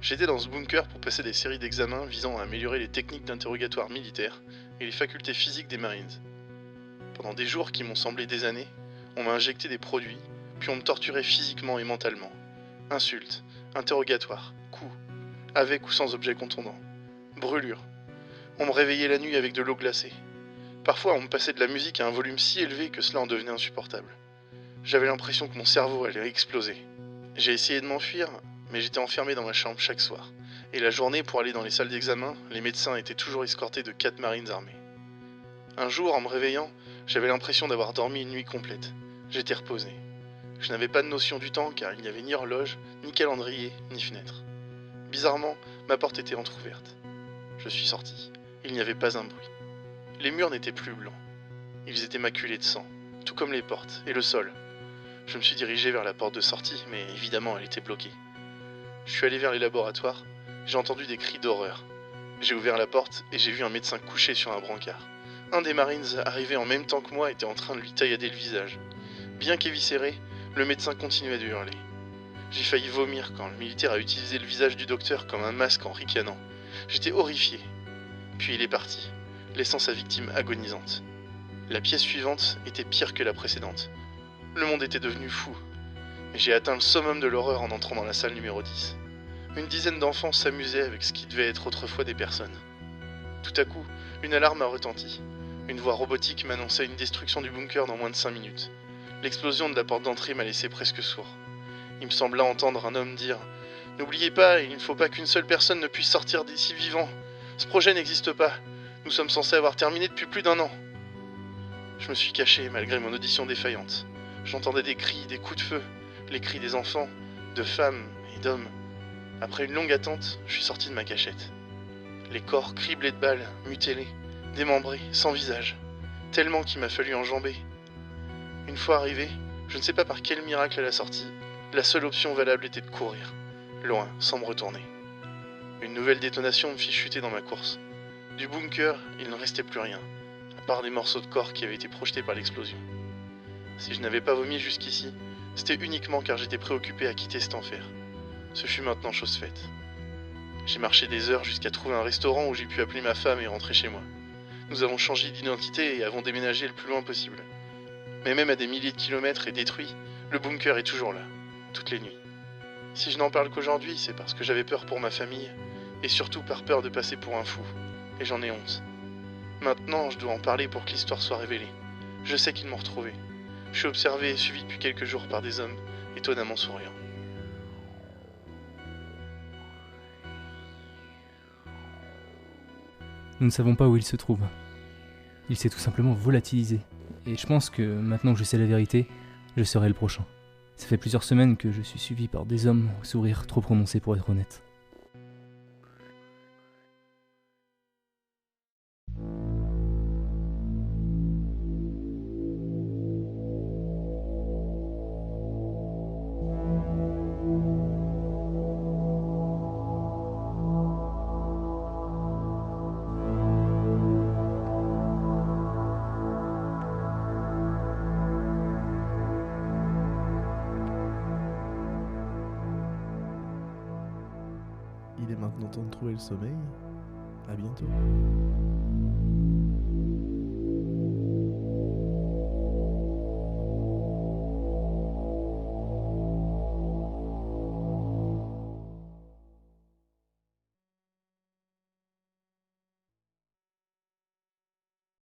Speaker 2: J'étais dans ce bunker pour passer des séries d'examens visant à améliorer les techniques d'interrogatoire militaires et les facultés physiques des Marines. Pendant des jours qui m'ont semblé des années, on m'a injecté des produits, puis on me torturait physiquement et mentalement. Insultes, interrogatoires, coups, avec ou sans objet contondant, brûlures. On me réveillait la nuit avec de l'eau glacée. Parfois, on me passait de la musique à un volume si élevé que cela en devenait insupportable. J'avais l'impression que mon cerveau allait exploser. J'ai essayé de m'enfuir, mais j'étais enfermé dans ma chambre chaque soir. Et la journée, pour aller dans les salles d'examen, les médecins étaient toujours escortés de 4 marines armés. Un jour, en me réveillant, j'avais l'impression d'avoir dormi une nuit complète. J'étais reposé. Je n'avais pas de notion du temps car il n'y avait ni horloge, ni calendrier, ni fenêtre. Bizarrement, ma porte était entr'ouverte. Je suis sorti. Il n'y avait pas un bruit. Les murs n'étaient plus blancs. Ils étaient maculés de sang, tout comme les portes et le sol. Je me suis dirigé vers la porte de sortie, mais évidemment elle était bloquée. Je suis allé vers les laboratoires, j'ai entendu des cris d'horreur. J'ai ouvert la porte et j'ai vu un médecin couché sur un brancard. Un des Marines arrivé en même temps que moi était en train de lui taillader le visage. Bien qu'éviscéré, le médecin continuait de hurler. J'ai failli vomir quand le militaire a utilisé le visage du docteur comme un masque en ricanant. J'étais horrifié. Puis il est parti, laissant sa victime agonisante. La pièce suivante était pire que la précédente. Le monde était devenu fou. Mais j'ai atteint le summum de l'horreur en entrant dans la salle numéro 10. Une dizaine d'enfants s'amusaient avec ce qui devait être autrefois des personnes. Tout à coup, une alarme a retenti. Une voix robotique m'annonçait une destruction du bunker dans moins de 5 minutes. L'explosion de la porte d'entrée m'a laissé presque sourd. Il me sembla entendre un homme dire « N'oubliez pas, il ne faut pas qu'une seule personne ne puisse sortir d'ici vivant. Ce projet n'existe pas. Nous sommes censés avoir terminé depuis plus d'1 an. » Je me suis caché malgré mon audition défaillante. J'entendais des cris, des coups de feu, les cris des enfants, de femmes et d'hommes. Après une longue attente, je suis sorti de ma cachette. Les corps criblés de balles, mutilés, démembrés, sans visage. Tellement qu'il m'a fallu enjamber. Une fois arrivé, je ne sais pas par quel miracle à la sortie, la seule option valable était de courir, loin, sans me retourner. Une nouvelle détonation me fit chuter dans ma course. Du bunker, il ne restait plus rien, à part des morceaux de corps qui avaient été projetés par l'explosion. Si je n'avais pas vomi jusqu'ici, c'était uniquement car j'étais préoccupé à quitter cet enfer. Ce fut maintenant chose faite. J'ai marché des heures jusqu'à trouver un restaurant où j'ai pu appeler ma femme et rentrer chez moi. Nous avons changé d'identité et avons déménagé le plus loin possible. Mais même à des milliers de kilomètres et détruit, le bunker est toujours là, toutes les nuits. Si je n'en parle qu'aujourd'hui, c'est parce que j'avais peur pour ma famille, et surtout par peur de passer pour un fou. Et j'en ai honte. Maintenant, je dois en parler pour que l'histoire soit révélée. Je sais qu'ils m'ont retrouvé. Je suis observé et suivi depuis quelques jours par des hommes, étonnamment souriants.
Speaker 3: Nous ne savons pas où il se trouve. Il s'est tout simplement volatilisé. Et je pense que maintenant que je sais la vérité, je serai le prochain. Ça fait plusieurs semaines que je suis suivi par des hommes au sourire trop prononcé pour être honnête.
Speaker 2: Il est maintenant temps de trouver le sommeil. À bientôt.